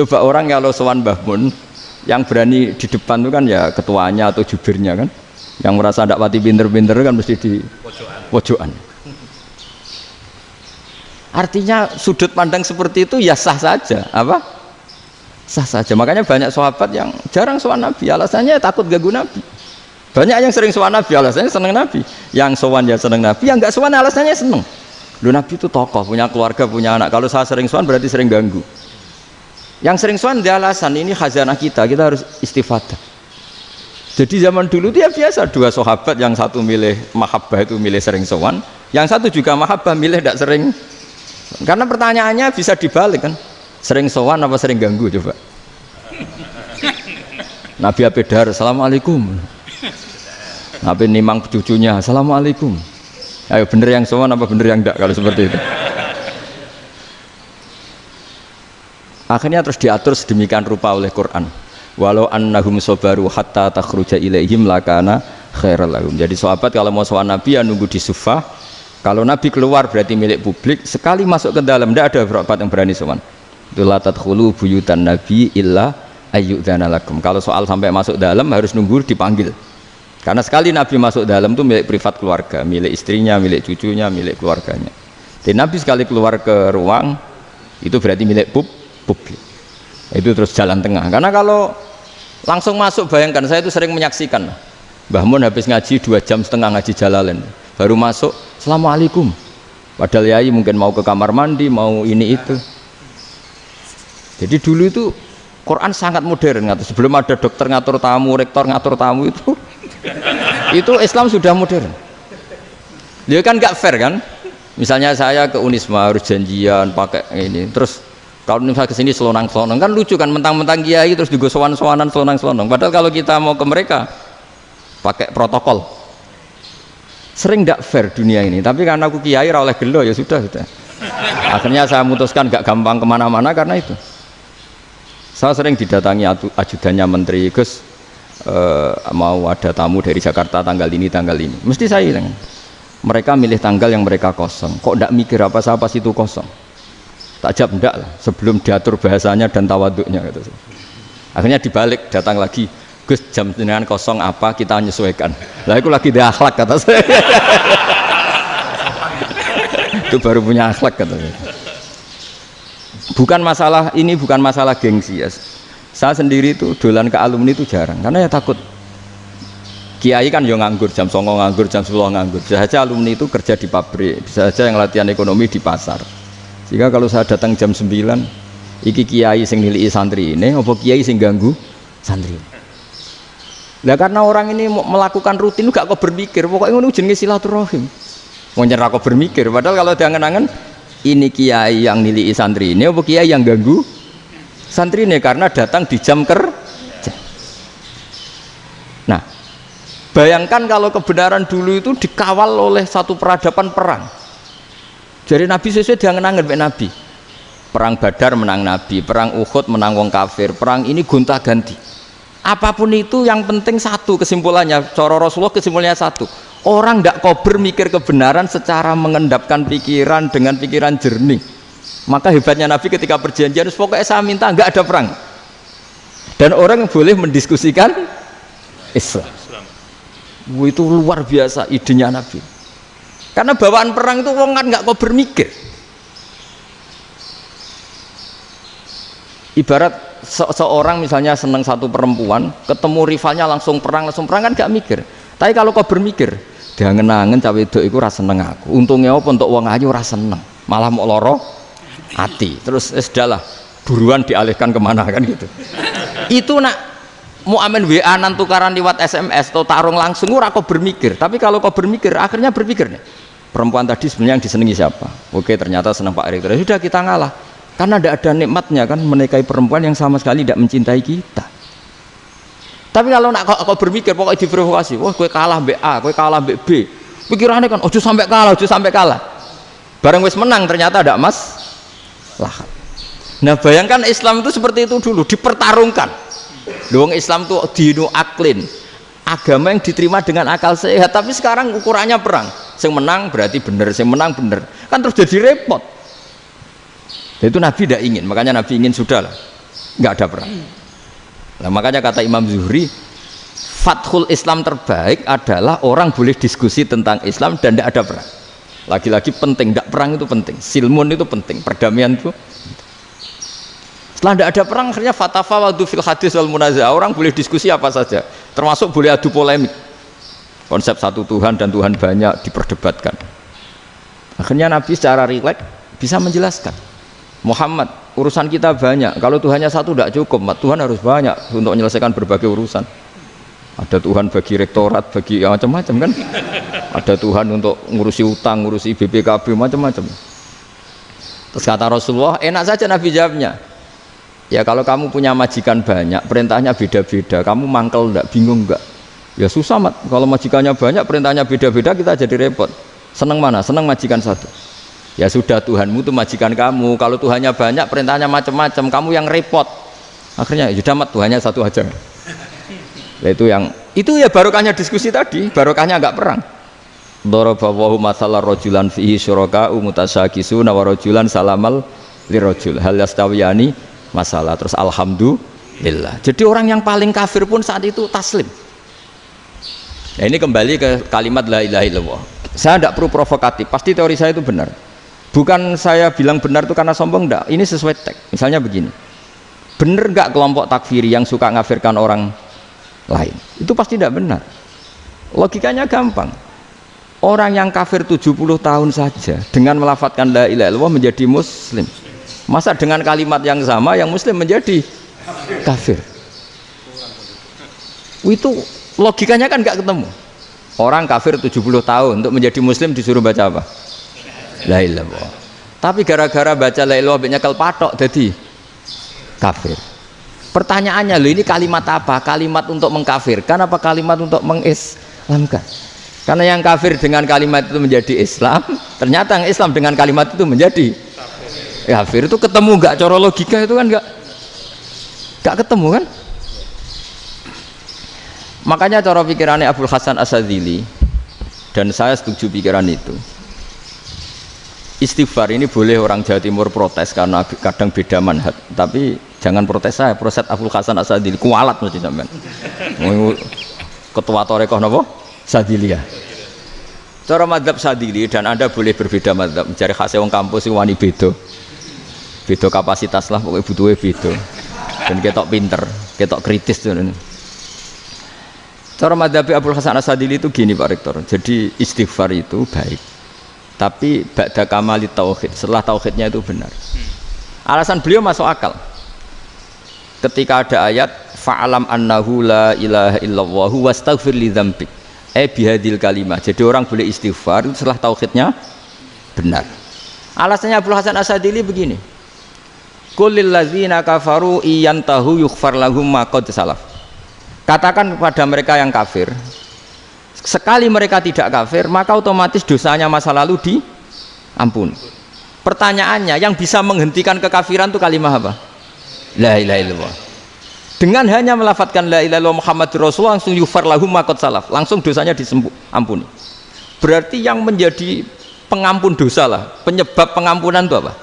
Speaker 1: Coba orang kalau sowan Mbah Mun yang berani di depan itu kan ya ketuanya atau jubirnya kan. Yang merasa ndak pati pinter-pinter kan mesti di pojokan. Artinya sudut pandang seperti itu ya sah saja, apa? Sah saja. Makanya banyak sahabat yang jarang sowan Nabi, alasannya takut ganggu Nabi. Banyak yang sering sowan Nabi, alasannya seneng Nabi. Yang sowan ya seneng Nabi, yang enggak sowan alasannya seneng. Lu Nabi itu tokoh, punya keluarga, punya anak. Kalau saya sering sowan berarti sering ganggu. Yang sering sowan dia alasan ini khazanah kita harus istifadah. Jadi zaman dulu dia biasa dua sahabat, yang satu milih mahabbah itu milih sering sowan, yang satu juga mahabbah milih tidak sering. Karena pertanyaannya bisa dibalik kan, sering sowan apa sering ganggu coba. Nabi Abedar, assalamualaikum. Nabi nimang cucunya, assalamualaikum. Ayo bener yang sowan apa bener yang enggak kalau seperti itu. Akhirnya terus diatur sedemikian rupa oleh Quran. Walau annahum sabaru hatta takhruja ilaihim lakana khairal lahum. Jadi sahabat kalau mau sowan Nabi ya nunggu di sufah. Kalau Nabi keluar berarti milik publik, sekali masuk ke dalam tidak ada sahabat yang berani sowan. La tadkhulu buyutan nabi illa ayyudzana lakum. Kalau soal sampai masuk dalam harus nunggu dipanggil. Karena sekali Nabi masuk dalam itu milik privat keluarga, milik istrinya, milik cucunya, milik keluarganya. Jadi Nabi sekali keluar ke ruang itu berarti milik publik. Itu terus jalan tengah. Karena kalau langsung masuk, bayangkan saya itu sering menyaksikan. Mbah Mun habis ngaji 2,5 jam ngaji Jalalain. Baru masuk, assalamualaikum. Padahal yai mungkin mau ke kamar mandi, mau ini itu. Jadi dulu itu Quran sangat modern. Sebelum ada dokter ngatur tamu, rektor ngatur tamu itu Islam sudah modern. Dia kan nggak fair kan? Misalnya saya ke Unisma harus janjian pakai ini. Terus kalau misalnya ke sini selonang-selonang kan lucu kan, mentang-mentang kiai terus juga sowan-sowanan selonang-selonang. Padahal kalau kita mau ke mereka pakai protokol. Sering tidak fair dunia ini, tapi karena aku kiai ra oleh gelo ya sudah. Akhirnya saya memutuskan gak gampang kemana-mana karena itu. Saya sering didatangi ajudannya menteri, Gus mau ada tamu dari Jakarta tanggal ini, mesti saya bilang, mereka milih tanggal yang mereka kosong, kok tidak mikir apa itu kosong. Tak jawab enggak lah, sebelum diatur bahasanya dan tawaduknya gitu. Akhirnya dibalik, datang lagi, Gus jam jenengan kosong apa kita menyesuaikan. Lah itu lagi dia akhlak kata saya. Itu baru punya akhlak kata saya. Bukan masalah ini, bukan masalah gengsi ya. Saya sendiri itu dolan ke alumni itu jarang, karena ya takut. Kiai kan yo nganggur, jam 09.00 nganggur, jam 10 nganggur. Bisa saja alumni itu kerja di pabrik, bisa saja yang latihan ekonomi di pasar. Sehingga kalau saya datang jam 9, iki kiai sing nilai santri ini, apa kiai sing ganggu santri. Nah karena orang ini melakukan rutin gak kok berpikir, pokoknya ngono jenenge silaturahim. Mau nyerah kok berpikir, padahal kalau diangen-angen ini kiai yang nilai santri ini, apa kiai yang ganggu santri ini karena datang di jam kerja. Nah, bayangkan kalau kebenaran dulu itu dikawal oleh satu peradaban perang. Jadi Nabi sesuai diangen-angen Pak Nabi. Perang Badar menang Nabi, perang Uhud menang wong kafir, perang ini gonta-ganti. Apapun itu yang penting satu kesimpulannya, cara Rasulullah kesimpulannya satu. Orang tidak kober mikir kebenaran secara mengendapkan pikiran dengan pikiran jernih. Maka hebatnya Nabi ketika perjanjian, pokoknya saya minta nggak ada perang. Dan orang yang boleh mendiskusikan Islam. Itu luar biasa idenya Nabi. Karena bawaan perang itu orang kan nggak kober mikir. Ibarat seorang misalnya seneng satu perempuan, ketemu rivalnya langsung perang kan gak mikir. Tapi kalau kau bermikir, diangen-angen cawe wedok iku ora seneng aku. Untungnya apa untuk wong ayu ora seneng, malah mau loro hati. Terus sudahlah, buruan dialihkan kemana kan gitu. Itu nak mau amen WA nan tukaran lewat SMS atau tarung langsung ora kau bermikir. Tapi kalau kau bermikir, akhirnya berpikir nih. Perempuan tadi sebenarnya yang disenangi siapa? Oke, ternyata senang Pak Erik. Sudah kita ngalah. Karena tidak ada nikmatnya kan menikahi perempuan yang sama sekali tidak mencintai kita. Tapi kalau nak kau berpikir pokoknya diprovokasi, wah kue kalah mbak A, kue kalah mbak B, pikirannya kan ojo sampai kalah. Bareng wis menang ternyata ada emas lah. Nah bayangkan Islam itu seperti itu dulu, dipertarungkan. Doang Islam itu dinu aklin, agama yang diterima dengan akal sehat. Tapi sekarang ukurannya perang, yang menang berarti bener, yang menang bener, kan terus jadi repot. Itu Nabi tidak ingin, makanya Nabi ingin sudah lah, nggak ada perang. Nah, makanya kata Imam Zuhri, fathul Islam terbaik adalah orang boleh diskusi tentang Islam dan tidak ada perang. Lagi-lagi penting, tidak perang itu penting, silmun itu penting, perdamaian itu. Setelah tidak ada perang, akhirnya fatafawadu fil hadis wal munazah, orang boleh diskusi apa saja, termasuk boleh adu polemik. Konsep satu Tuhan dan Tuhan banyak diperdebatkan. Akhirnya Nabi secara rileks bisa menjelaskan. Muhammad, urusan kita banyak. Kalau Tuhannya satu tidak cukup, Tuhan harus banyak untuk menyelesaikan berbagai urusan. Ada Tuhan bagi rektorat, bagi macam-macam kan. Ada Tuhan untuk ngurusi utang, ngurusi BPKB, macam-macam. Terus kata Rasulullah, enak saja Nabi jawabnya. Ya kalau kamu punya majikan banyak, perintahnya beda-beda, kamu mangkel enggak, bingung enggak? Ya susah mat. Kalau majikannya banyak, perintahnya beda-beda, kita jadi repot. Senang mana? Senang majikan satu. Ya sudah Tuhanmu itu majikan kamu. Kalau Tuhannya banyak, perintahnya macam-macam, kamu yang repot. Akhirnya sudah mat Tuhannya satu aja. Nah, itu ya barokahnya diskusi tadi, barokahnya enggak perang. Daraballahu mathalan rajulan fihi syuraka'u mutasyakisuna wa rajulan salamal lirajul hal yastawiyani masalah. Terus alhamdulillah. Jadi orang yang paling kafir pun saat itu taslim. Nah, ini kembali ke kalimat la ilaha illallah. Saya tidak perlu provokatif, pasti teori saya itu benar. Bukan saya bilang benar itu karena sombong, enggak. Ini sesuai teks. Misalnya begini, benar enggak kelompok takfiri yang suka ngafirkan orang lain? Itu pasti tidak benar. Logikanya gampang. Orang yang kafir 70 tahun saja dengan melafadzkan la ilaha illallah menjadi muslim. Masa dengan kalimat yang sama yang muslim menjadi kafir? Itu logikanya kan enggak ketemu. Orang kafir 70 tahun untuk menjadi muslim disuruh baca apa? La ilaha illallah. Tapi gara-gara baca la ilaha illallah nyekel patok jadi kafir. Pertanyaannya, loh ini kalimat apa? Kalimat untuk mengkafirkan apa kalimat untuk mengislamkan? Karena yang kafir dengan kalimat itu menjadi Islam, ternyata yang Islam dengan kalimat itu menjadi kafir. Itu ketemu enggak cara logika itu kan enggak ketemu kan? Makanya cara pikirannya Abdul Hasan Asyadzili, dan saya setuju pikiran itu. Istighfar ini boleh orang Jawa Timur protes karena kadang beda manhaj, tapi jangan protes saya, protes Abdul Hasan Asyadzili kualat mesti sampean. Ketua Torekoh napa? Sadziliyah. Cara madzhab Sadzili, dan Anda boleh berbeda madzhab, mencari khasnya wong kampus wani beda. Beda kapasitas lah, pokoknya butuhnya beda. dan ketok pinter, ketok kritis tuh. Cara madzhab Abdul Hasan Asadili itu gini Pak Rektor. Jadi istighfar itu baik, tapi ba'da kamali tauhid, setelah tauhidnya itu benar. Alasan beliau masuk akal. Ketika ada ayat fa'alam annahu la ilaha illallah wastaghfir li dzambik. Bihadil kalimah. Jadi orang boleh istighfar itu setelah tauhidnya benar. Alasannya Abdul Hasan Asadili begini. Qul lil ladzina kafaru iyantahu yughfar lahum ma qad salaf. Katakan kepada mereka yang kafir, sekali mereka tidak kafir, maka otomatis dosanya masa lalu diampuni. Pertanyaannya, yang bisa menghentikan kekafiran itu kalimat apa? La ilaha illallah. Dengan hanya melafadzkan la ilaha illallah Muhammadur Rasulullah langsung yughfar lahum ma qad salaf, langsung dosanya diampuni. Berarti yang menjadi pengampun dosa lah, penyebab pengampunan itu apa?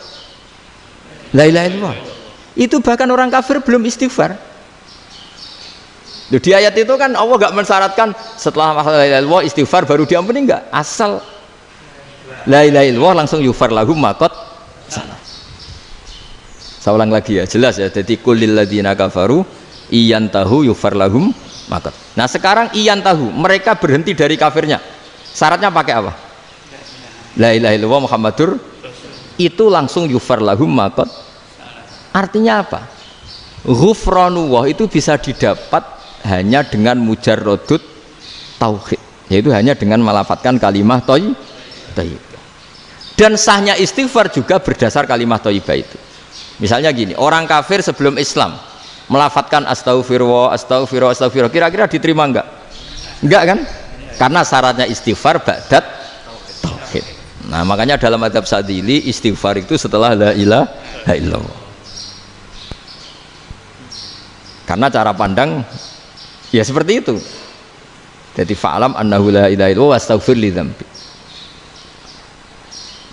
Speaker 1: La ilaha illallah. Itu bahkan orang kafir belum istighfar. Di ayat itu kan Allah gak mensyaratkan setelah la ilaha illallah istighfar baru diampuni, enggak. Asal la ilaha illallah langsung yughfar lahum ma qad salaf. Saya ulang lagi ya, jelas ya. Jadi kulil ladzina kafaru iyantahu yughfar lahum ma qad. Nah, sekarang iyantahu, mereka berhenti dari kafirnya. Syaratnya pakai apa? La ilaha illallah Muhammadur, itu langsung yughfar lahum ma qad. Artinya apa? Ghufranullah itu bisa didapat hanya dengan mujarrodut tauhid, yaitu hanya dengan melafadzkan kalimah thayyibah. Dan sahnya istighfar juga berdasar kalimah thayyibah itu. Misalnya gini, orang kafir sebelum Islam melafadzkan astaghfirullah, astaghfirullah, astaghfirullah, kira-kira diterima enggak? Enggak kan? Karena syaratnya istighfar ba'dat tauhid. Nah, makanya dalam madzhab Sadili istighfar itu setelah la ilaha illallah. Karena cara pandang ya seperti itu. Jadi fa'alam annahu la ilaha illallah wastaghfir li dzambi.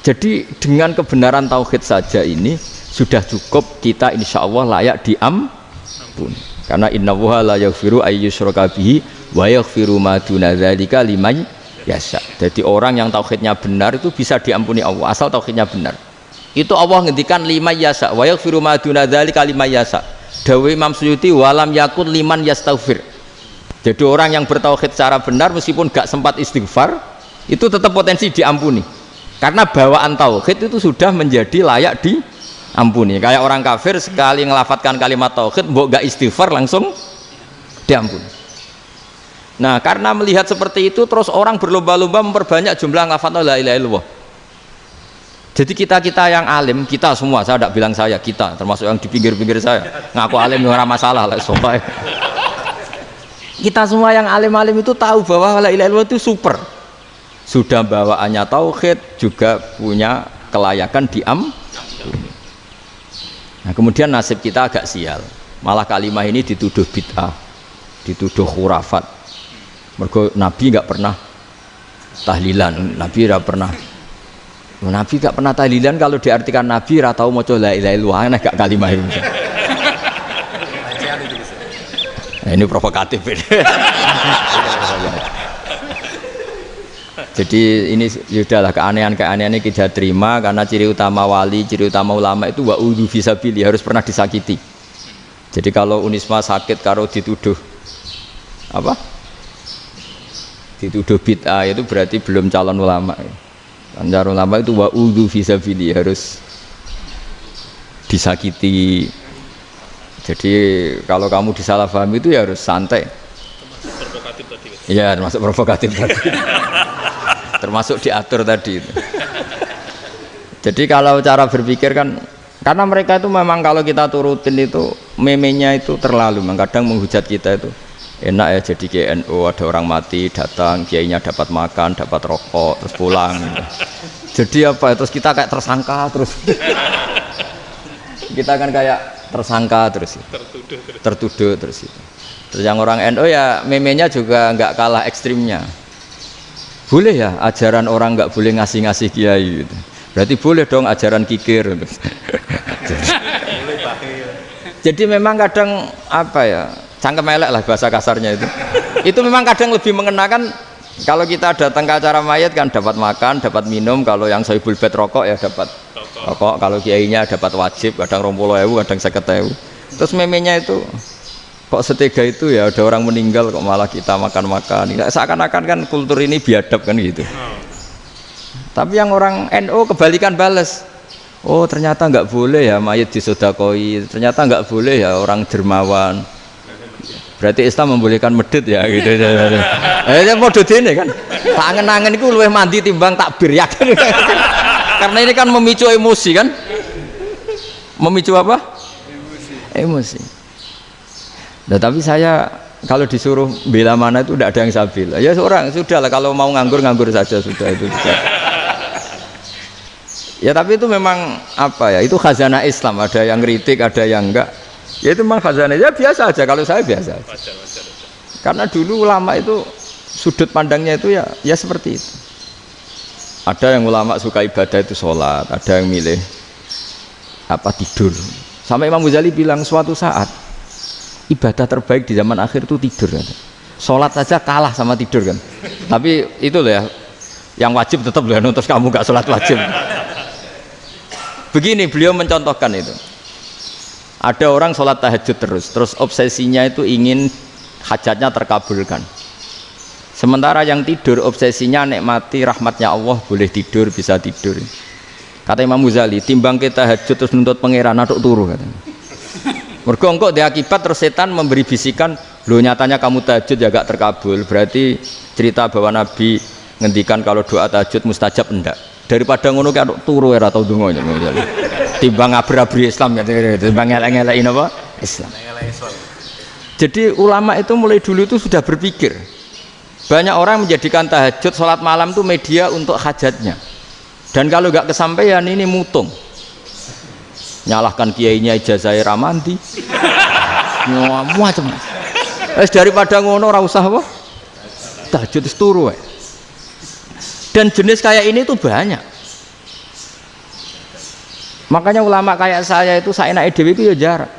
Speaker 1: Jadi dengan kebenaran tauhid saja ini sudah cukup kita insya Allah layak diampuni. Karena innallaha la yaghfiru ayyusyraka bihi wa yaghfiru ma duna dzalika liman yasha. Jadi orang yang tauhidnya benar itu bisa diampuni Allah asal tauhidnya benar. Itu Allah ngendikan liman yasha wa yaghfiru ma duna dzalika liman yasha. Dawe Imam Suyuti walam yakun liman yastaghfir. Jadi orang yang bertauhid secara benar meskipun gak sempat istighfar itu tetap potensi diampuni. Karena bawaan tauhid itu sudah menjadi layak diampuni. Kayak orang kafir sekali ngelafadzkan kalimat tauhid mbok gak istighfar langsung diampuni. Nah, karena melihat seperti itu terus orang berlomba-lomba memperbanyak jumlah ngelafadzkan la ilaha illallah. Jadi kita yang alim, kita semua, saya tidak bilang saya, kita termasuk yang di pinggir-pinggir saya ngaku alim ora masalah lah soalnya. Kita semua yang alim-alim itu tahu bahwa la ilaha illallah itu super. Sudah bawaannya tauhid, juga punya kelayakan diampuni. Nah, kemudian nasib kita agak sial. Malah kalimah ini dituduh bid'ah, dituduh khurafat. Mergo Nabi nggak pernah tahlilan, Nabi nggak pernah. Nabi nggak pernah tahlilan, kalau diartikan Nabi ora tau maca la ilaha illallah, aneh gak kalimah ini. Nah, ini provokatif ini. Jadi ini sudahlah keanehan-keanehan ini kita terima karena ciri utama wali, ciri utama ulama itu wa'udhu fisabilillah, harus pernah disakiti. Jadi kalau Unisma sakit karo dituduh apa? Dituduh bid'ah itu berarti belum calon ulama. Calon ulama itu wa'udhu fisabilillah, harus disakiti. Jadi kalau kamu disalahpahami itu ya harus santai. Termasuk provokatif tadi. Iya, termasuk provokatif tadi. Termasuk diatur tadi itu. Jadi kalau cara berpikir kan, karena mereka itu memang kalau kita turutin itu memenya itu terlalu, kadang menghujat kita itu enak ya jadi KNU, ada orang mati datang, kiainya dapat makan, dapat rokok, terus pulang gitu. Jadi apa, terus kita kayak tersangka terus. Kita kan kayak tersangka terus, tertuduh terus itu. Terus yang orang NU ya memenya juga nggak kalah ekstrimnya. Boleh ya ajaran orang nggak boleh ngasih-ngasih kiai gitu. Berarti boleh dong ajaran kikir. Jadi memang kadang apa ya, cangkem elek lah bahasa kasarnya itu. Itu memang kadang lebih mengenakan. Kalau kita datang ke acara mayat kan dapat makan, dapat minum. Kalau yang sohibul bed rokok ya dapat rokok. Kalau kiainya dapat wajib, kadang 20.000, kadang 50.000. Terus memenya itu kok setega itu ya, ada orang meninggal kok malah kita makan-makan. Seakan-akan kan kultur ini biadab kan gitu. Tapi yang orang NU kebalikan bales. Oh ternyata nggak boleh ya mayit disodakoi. Ternyata nggak boleh ya orang dermawan. Berarti Islam membolehkan medit ya gitu. Model ini kan. Tangan-tangan itu luwih mandi timbang takbir ya kan. Karena ini kan memicu emosi kan. Memicu apa? Emosi. Nah, tapi saya kalau disuruh bela mana itu tidak ada yang saya bela. Ya seorang sudah lah, kalau mau nganggur saja sudah itu. Ya tapi itu memang apa ya? Itu khazanah Islam. Ada yang kritik, ada yang enggak. Ya itu memang khazanah. Ya biasa aja. Kalau saya biasa aja. Karena dulu ulama itu sudut pandangnya itu ya seperti itu. Ada yang ulama suka ibadah itu sholat, ada yang milih apa tidur. Sampai Imam Ghazali bilang suatu saat ibadah terbaik di zaman akhir itu tidur kan. Sholat saja kalah sama tidur kan. Tapi itu loh ya, yang wajib tetap loh, terus kamu gak sholat wajib. Begini beliau mencontohkan itu. Ada orang sholat tahajud terus obsesinya itu ingin hajatnya terkabulkan. Sementara yang tidur obsesinya nikmati rahmatnya Allah, boleh tidur, bisa tidur. Kata Imam Ghazali, timbang kita tahajud terus nuntut pangeran aduk turu katanya. Mergo engko dia akibat terus setan memberi bisikan, lo nyatanya kamu tahajud ya gak terkabul, berarti cerita bahwa Nabi ngendikan kalau doa tahajud mustajab enggak. Daripada ngono ki aduk turu ora tau ndonga ya. Timbang abri-abri Islam ya, timbang elek-elekin apa? Islam. Jadi ulama itu mulai dulu itu sudah berpikir. Banyak orang menjadikan tahajud sholat malam itu media untuk hajatnya. Dan kalau gak kesampaian ini mutung. Nyalahkan kiainya ijazah ramandi macam daripada ngono ora usah apa tahajud turu. Dan jenis kayak ini tuh banyak, makanya ulama kayak saya itu saenake dhewe itu ya jarak.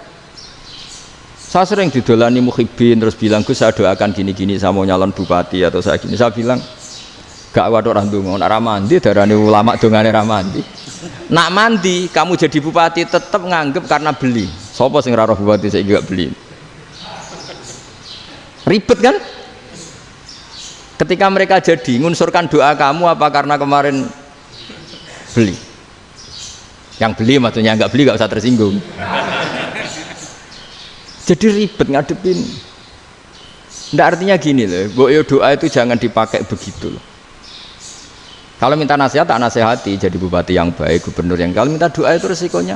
Speaker 1: Saya sering didolani mukhibin terus bilang Gus saya doakan gini-gini saya mau nyalon bupati atau saya gini, saya bilang gak waduh orang ndonga ora mandi darane ulama dongane ra mandi. Nak mandi kamu jadi bupati tetap nganggep karena beli. Sopo sing ora roh bupati saya juga beli. Ribet kan? Ketika mereka jadi ngunsurkan doa kamu apa karena kemarin beli? Yang beli maksudnya nggak beli nggak usah tersinggung. Jadi ribet ngadepin. Nggak artinya gini loh, doa itu jangan dipakai begitu loh. Kalau minta nasihat tak nasihati jadi bupati yang baik, gubernur yang, kalau minta doa itu resikonya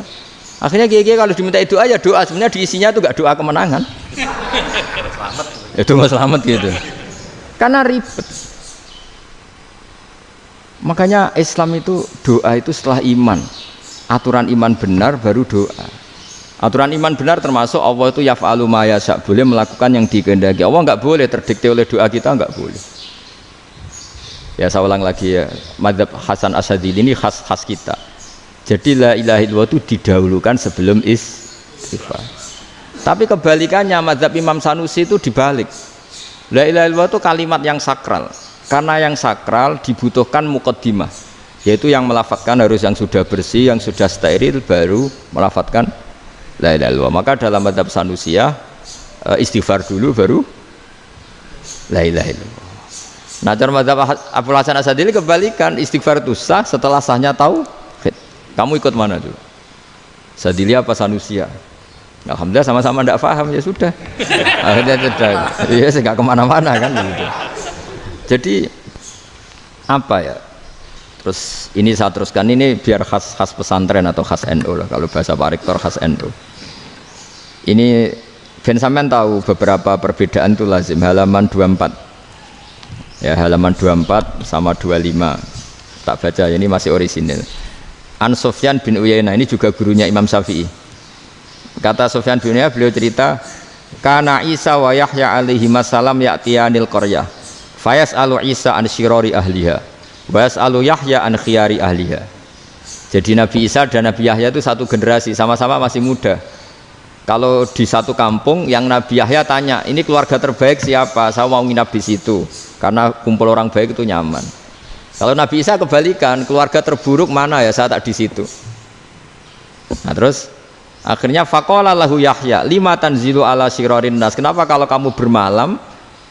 Speaker 1: akhirnya kiai-kiai kalau diminta doa ya doa, sebenarnya diisinya itu gak doa kemenangan. Itu nggak selamat gitu karena ribet. Makanya Islam itu doa itu setelah iman, aturan iman benar baru doa. Aturan iman benar termasuk Allah itu yaf'alu ma yasha, boleh melakukan yang dikehendaki. Allah nggak boleh terdikte oleh doa kita, nggak boleh. Ya saya ulang lagi ya, madzhab Hasan Asyadzili ini khas kita. Jadi la ilaha illallah itu didahulukan sebelum istighfar. Tapi kebalikannya madzhab Imam Sanusi itu dibalik. La ilaha illallah itu kalimat yang sakral. Karena yang sakral dibutuhkan muqaddimah, yaitu yang melafadzkan harus yang sudah bersih, yang sudah steril baru melafadzkan la ilaha illallah. Maka dalam madzhab Sanusiyah istighfar dulu baru la ilaha illallah. Nah, cara madzhab Abul Hasan Asyadzili kebalikan, istighfar itu sah setelah sahnya tauhid. Kamu ikut mana dulu? Asyadzili apa Sanusiyah? Alhamdulillah sama-sama tidak paham ya sudah. Akhirnya sudah. Iya, nggak kemana-mana kan gitu. Jadi apa ya? Terus ini saya teruskan, ini biar khas pesantren atau khas NU lah, kalau bahasa Pak Rektor khas NU. Ini Ben sampean tahu beberapa perbedaan itu lazim, halaman 24. Ya, halaman 24 sama 25 tak baca, ini masih orisinil. An Sufyan bin Uyainah, ini juga gurunya Imam Syafi'i. Kata Sufyan bin Uyainah, beliau cerita kana Isa wa Yahya alaihi salam ya'tiyanil qaryah fayas'alu Isa an syirari ahliha wa yas'alu Yahya an khiyari ahliha. Jadi Nabi Isa dan Nabi Yahya itu satu generasi, sama-sama masih muda. Kalau di satu kampung yang Nabi Yahya tanya, ini keluarga terbaik siapa? Saya mau nginap di situ karena kumpul orang baik itu nyaman. Kalau Nabi Isa kebalikan, keluarga terburuk mana ya, saya tak di situ. Nah terus Akhirnya faqala lahu Yahya, lima tanzilu ala syirarin nas. Kenapa kalau kamu bermalam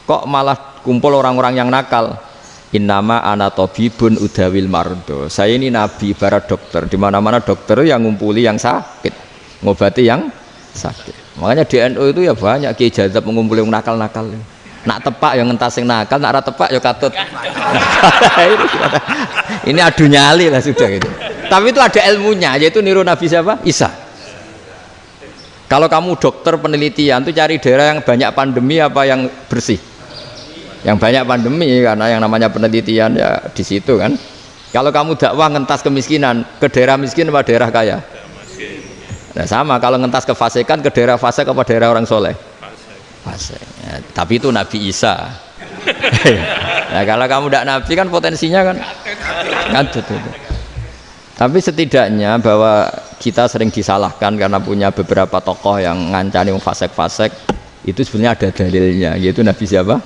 Speaker 1: kok malah kumpul orang-orang yang nakal? Innama ana tabibun udawil mardo. Saya ini nabi ibarat dokter. Di mana-mana dokter yang ngumpuli yang sakit, ngobati yang sakit. Makanya di NU itu ya banyak Kiai Jazab mengumpuli yang nakal-nakal. Nak tepak yang ngentas yang nakal, nak ora tepak ya katut. Ini adu nyali lah sudah gitu. Tapi itu ada ilmunya, yaitu niru Nabi siapa? Isa. Kalau kamu dokter penelitian tuh cari daerah yang banyak pandemi apa yang bersih? Yang banyak pandemi, karena yang namanya penelitian ya di situ kan. Kalau kamu dakwah ngentas kemiskinan, ke daerah miskin apa daerah kaya? Nah sama, kalau ngentas kefasikan, ke daerah fasik apa daerah orang soleh? Fasik. Ya, tapi itu Nabi Isa. Nah kalau kamu tidak Nabi kan potensinya kan ngadut itu. Tapi setidaknya bahwa kita sering disalahkan karena punya beberapa tokoh yang ngancani fasik-fasik, itu sebenarnya ada dalilnya, yaitu Nabi siapa?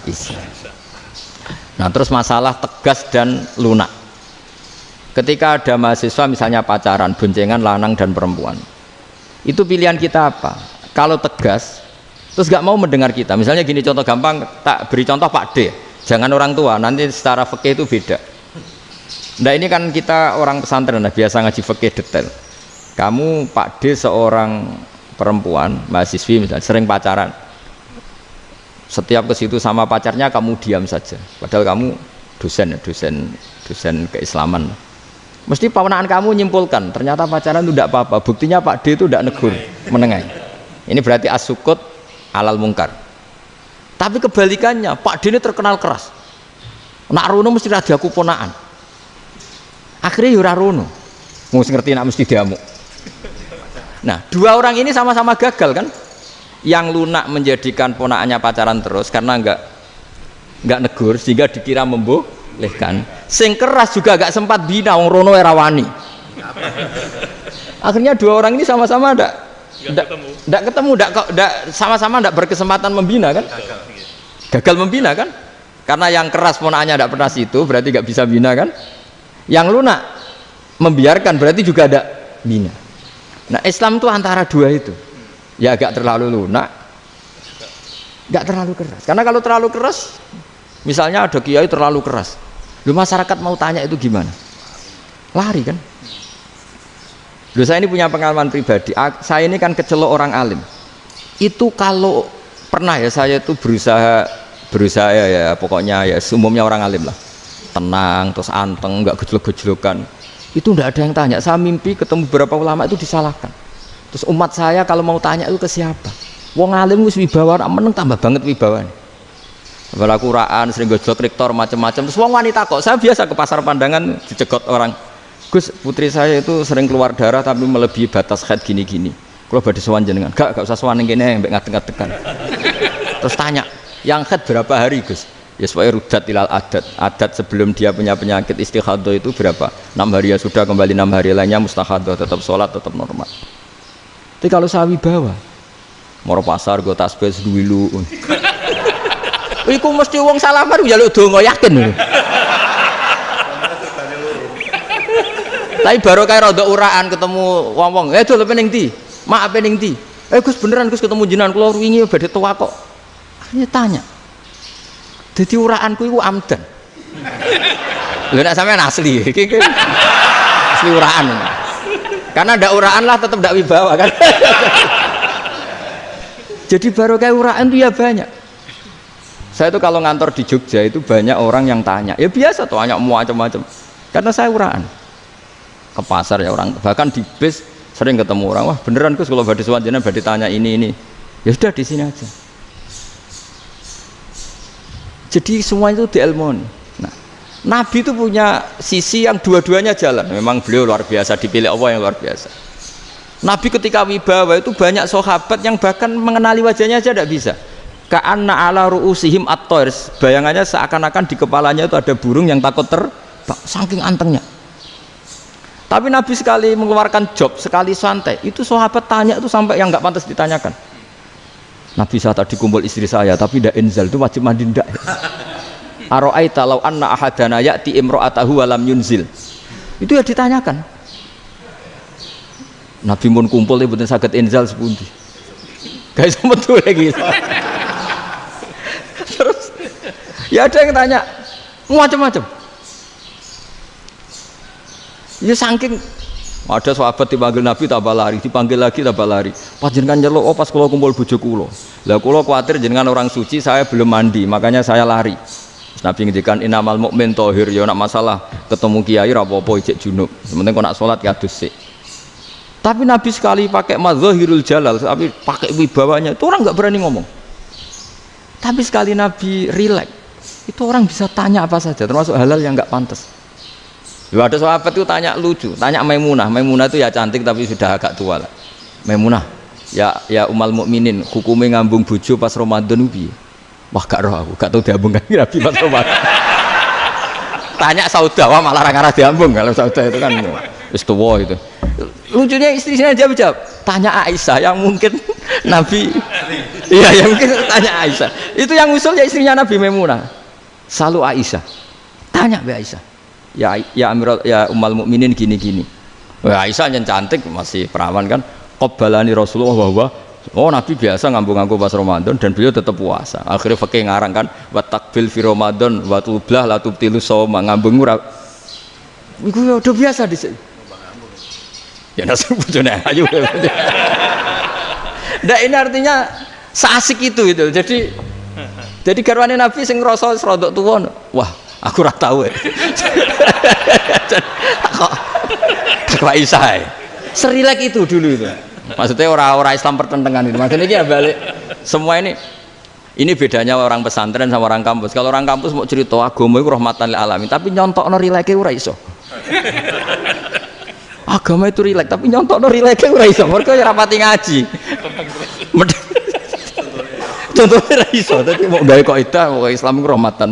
Speaker 1: Isa. Nah terus masalah tegas dan lunak. Ketika ada mahasiswa misalnya pacaran, boncengan lanang dan perempuan, itu pilihan kita apa? Kalau tegas, terus gak mau mendengar kita. Misalnya gini contoh gampang, tak beri contoh Pak D. Jangan orang tua, nanti secara fikih itu beda. Nah ini kan kita orang pesantren, biasa ngaji fikih detail. Kamu Pak D seorang perempuan, mahasiswi misalnya, sering pacaran. Setiap ke situ sama pacarnya kamu diam saja. Padahal kamu dosen keislaman. Mesti pamanaan kamu nyimpulkan, ternyata pacaran itu tidak apa-apa. Buktinya Pak D itu tidak negur, menengahi. Ini berarti as-sukut alal mungkar. Tapi kebalikannya, Pak D ini terkenal keras. Nak rono mesti radiaku ponaan. Akhirnya yura rono. Mesti ngerti nak mesti diamuk. Nah, dua orang ini sama-sama gagal kan? Yang lunak menjadikan ponakannya pacaran terus karena enggak negur sehingga dikira membolehkan. Sing keras juga agak sempat bina wong rono era wani. Akhirnya dua orang ini sama-sama enggak ketemu, sama-sama enggak berkesempatan membina kan? Gagal membina kan? Karena yang keras ponakannya enggak pernah situ, berarti enggak bisa bina kan? Yang lunak membiarkan berarti juga ada bina. Nah, Islam itu antara dua itu. Ya agak terlalu lunak, enggak terlalu keras. Karena kalau terlalu keras, misalnya ada kiai terlalu keras, lu masyarakat mau tanya itu gimana? Lari kan? Lu saya ini punya pengalaman pribadi. Saya ini kan kecelok orang alim. Itu kalau pernah ya saya itu berusaha ya pokoknya ya umumnya orang alim lah. Tenang, terus anteng, enggak gejlok-gejlokan. Itu enggak ada yang tanya. Saya mimpi ketemu beberapa ulama itu disalahkan. Terus umat saya kalau mau tanya itu ke siapa? Wong alim wis wibawa, meneng tambah banget wibawan. Kepala Quran, sering gojlok rektor macam-macam. Terus wong wanita kok, saya biasa ke pasar pandangan dicegot orang. Gus, putri saya itu sering keluar darah tapi melebihi batas haid gini-gini. Kalau badhe sowan jenengan, gak usah sowan ning kene mbek ngadeg-ngadegan. Terus tanya, yang haid berapa hari, Gus? Ya supaya rudat ilal adat sebelum dia punya penyakit istihadah itu berapa? 6 hari ya sudah, kembali 6 hari lainnya mustahadah, tetap sholat, tetap normal. Tapi kalau saya wibawa, moro pasar gue tasbih seduwilu. Iku mesti wong salaman njaluk donga yakin. Tapi baru kayak rada uraan ketemu wong-wong, dol pening ndi? Mak pening ndi? Gus beneran Gus ketemu jenengan kula wingi badhe tuwa kok. Akhirnya tanya. Dadi uraanku iku amdan. Lha nek sampean asli, iki asli uraan. Karena ndak uraan lah tetap ndak wibawa kan. Jadi baru kayak uraan itu ya banyak. Saya itu kalau ngantor di Jogja itu banyak orang yang tanya. Ya biasa tuh tanya macam-macam. Karena saya uraan. Ke pasar ya orang, bahkan di bis sering ketemu orang. Wah beneran Gus kalau badhe sowan jenengan badhe tanya ini. Ya sudah di sini aja. Jadi semua itu diilmoni. Nah, Nabi itu punya sisi yang dua-duanya jalan. Memang beliau luar biasa, dipilih Allah yang luar biasa. Nabi ketika wibawa itu banyak sahabat yang bahkan mengenali wajahnya aja tidak bisa. Ka'anna ala ru'usihim at-toir. Bayangannya seakan-akan di kepalanya itu ada burung yang takut terbang, saking antengnya. Tapi Nabi sekali mengeluarkan job, sekali santai, itu sahabat tanya itu sampai yang nggak pantas ditanyakan. Nabi saya tadi kumpul istri saya, tapi tidak inzal itu wajib mandi ndak. Aro'aita law anna ahadana ya'ti imro'atahu walam yunzil. Itu ya ditanyakan. Nabi mun kumpul ya mboten saged inzal sepundi. Guys metu lagi. Terus ya ada yang tanya macam-macam. Ya saking ada sahabat dipanggil Nabi tambah lari, dipanggil lagi tambah lari. Panjenengan nyeluk, oh pas kula kumpul bojo kula. Lah kula kuwatir jenengan orang suci, saya belum mandi, makanya saya lari. Nabi ngendikan innamal mukmin thahir, ya nak masalah ketemu kiai ra apa-apa ijek junub. Sementing kok nak salat kados sik. Tapi Nabi sekali pakai madzahirul jalal, tapi pakai wibawanya, itu orang enggak berani ngomong. Tapi sekali Nabi rileks, itu orang bisa tanya apa saja, termasuk halal yang enggak pantas. Ya ada sahabat itu tanya lucu, tanya Maimunah. Maimunah itu ya cantik tapi sudah agak tua lah. Maimunah, ya umal mukminin, hukumnya ngambung bojo pas Ramadan piye? Wah gak roh aku, gak tahu diambung kan Nabi pas Ramadan. Tanya Saudah, wah malah orang-orang diambung. Kalau Saudah itu kan wis tuwa itu. Lucunya istrinya jawab, tanya Aisyah yang mungkin Nabi, iya yang mungkin tanya Aisyah. Itu yang usul ya istrinya Nabi Maimunah. Selalu Aisyah, tanya be Aisyah. Ya Amirul ya umal mukminin gini-gini. Wah Aisyah yang cantik masih perawan kan. Qabbalani Rasulullah bahwa oh Nabi biasa ngambung-ngambung pas Ramadan dan beliau tetap puasa. Akhirnya fakih ngarang kan wa takbil fi Ramadan wa tublah la tubtilu shauma ngambung ora. Iku ya udah biasa di sini. Ya nasib bojone ayu. Ndak ini artinya seasik itu. Jadi garwane Nabi sing ngrasa rodok tuwa. Wah, aku ora tahu ya. Kok Aisyah. Serilek itu dulu itu. Maksudnya orang-orang Islam pertentangan itu. Maksudnya ini ya balik semua ini bedanya orang pesantren sama orang kampus. Kalau orang kampus mau cerita agama itu rahmatan lil alamin, tapi nyontokno rileke ora iso. Agama itu rilek, tapi nyontokno rileke ora iso. Mergo ora pati ngaji. Contohnya ora iso, tapi mau gawe kaidah kok Islam itu rahmatan.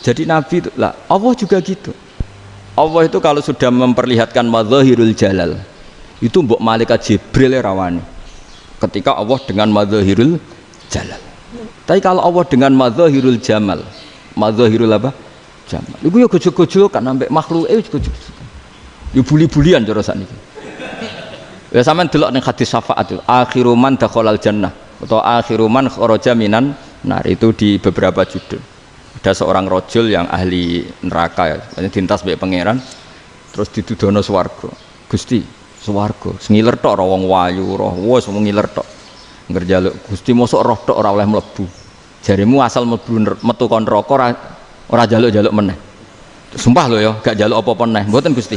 Speaker 1: Jadi Nabi itu lah, Allah juga gitu. Allah itu kalau sudah memperlihatkan madzahirul jalal, itu mbok malaikat Jibril rawani. Ketika Allah dengan madzahirul jalal. Tapi kalau Allah dengan madzahirul jamal, madzahirul apa? Jamal. Iku ya gojok-gojok kan ambek makhluke gojok. Ya buli-bulian cara sakniki. Ya sampean delok ning hadis syafaat itu, akhiru man dakhalal jannah atau akhiru man kharaja minan nar, itu di beberapa judul. Ada seorang rojul yang ahli neraka ya, dintas mbek pangeran terus didudono swarga. Gusti, swarga sengiler tok ora wong wayu roh wis wong ngiler tok. Ngger njaluk Gusti mosok roh tok ora oleh mlebu. Jarimu asal mlebu metu kon neraka ora njaluk-njaluk meneh. Sumpah lho ya, gak njaluk apa-apa meneh. Mboten Gusti.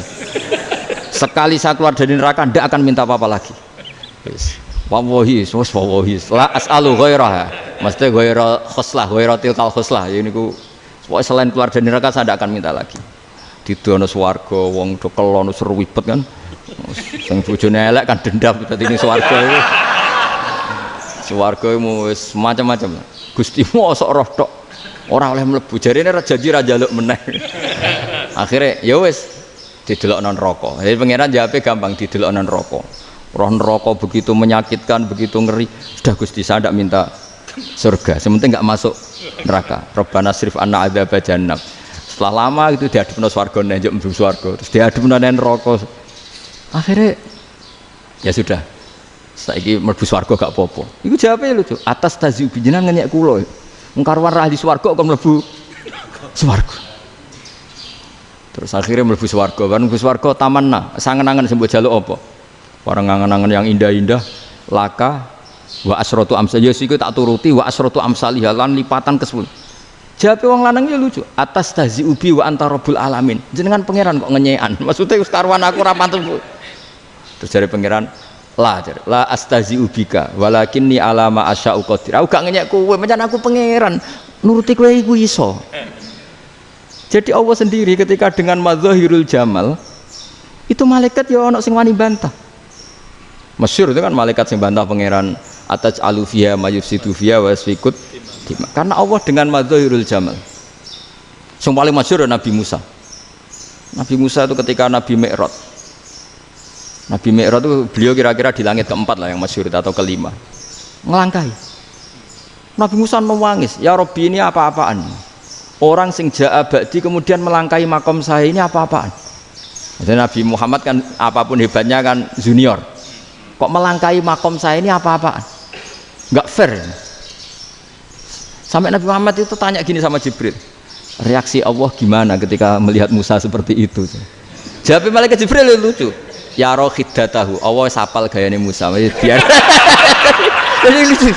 Speaker 1: Sekali saya keluar dari neraka ndak akan minta apa-apa lagi. Wis. Wallahi, wallahi. La as'alu ghairaha. Mesti ghaira khoslah, ghaira tilkal khoslah. Ya niku pokoke selain keluar dari neraka saya ndak akan minta lagi. Didono swarga wong do kelon seru wibet kan. Sing bojone elek kan dendam dadi ning swarga iku. Swarga wis macam-macam. Gusti mosok roh tok ora oleh mlebu. Jarine janji ra njaluk meneh. Akhire ya wis didelokno neraka. Jadi pangeran jawabe gampang, didelokno neraka. Roh neraka begitu menyakitkan, begitu ngeri. Sudah Gusti saya tidak minta surga, sementing nggak masuk neraka. Rabbana srif anna adzab jahannam. Setelah lama itu diadepno swarga njuk mlebu swarga, terus diadepno nang neraka. Akhirnya ya sudah. Saiki mlebu swarga gak apa-apa. Iku jawabe lucu. Atas taziu jenengan ngenyek kula. Wong karuan ra di swarga kok mlebu swarga. Terus akhirnya mlebu swarga, kan mlebu swarga tamanna, sangen-angen sing mbok jaluk apa? Orang angan-angan yang indah-indah, laka wa asratu amsal, ya siku tak turuti wa asratu amsalih lan lipatan ke-10. Jawabe wong lanang ya lucu. Atas tazi ubi wa anta rabbul alamin. Jenengan pangeran kok ngenyekan. Maksudnya wis karuan aku ora pantes. Terus jare pangeran, la astazi ubika walakinni alama asya'u qadir. Aku gak ngenyek kowe, pancen aku pangeran. Nuruti kowe iku iso. Jadi Allah sendiri ketika dengan madzahirul jamal itu malaikat ya ono sing wani bantah. Masyhur itu kan malaikat sing bantah pangeran atas alufia mayufsidu fiha wa yasfikut. Karena Allah dengan madzahirul jamal. Yang paling masyhur Nabi Musa. Nabi Musa itu ketika Nabi Mi'raj. Nabi Mi'raj itu beliau kira-kira di langit keempat lah yang masyhur atau kelima. Ngelangkai. Nabi Musa nangis, ya Rabbi ini apa-apaan? Orang sing ja'a ba'di kemudian melangkai makom saya ini apa-apaan? Jadi Nabi Muhammad kan apapun hebatnya kan junior. Kok melangkahi makom saya ini apa-apaan? Enggak fair. Sampai Nabi Muhammad itu tanya gini sama Jibril, reaksi Allah gimana ketika melihat Musa seperti itu? Jawab malaikat Jibril lucu. Ya roh hiddatahu, Allah sapal gayane Musa. Biar. Jadi lucu.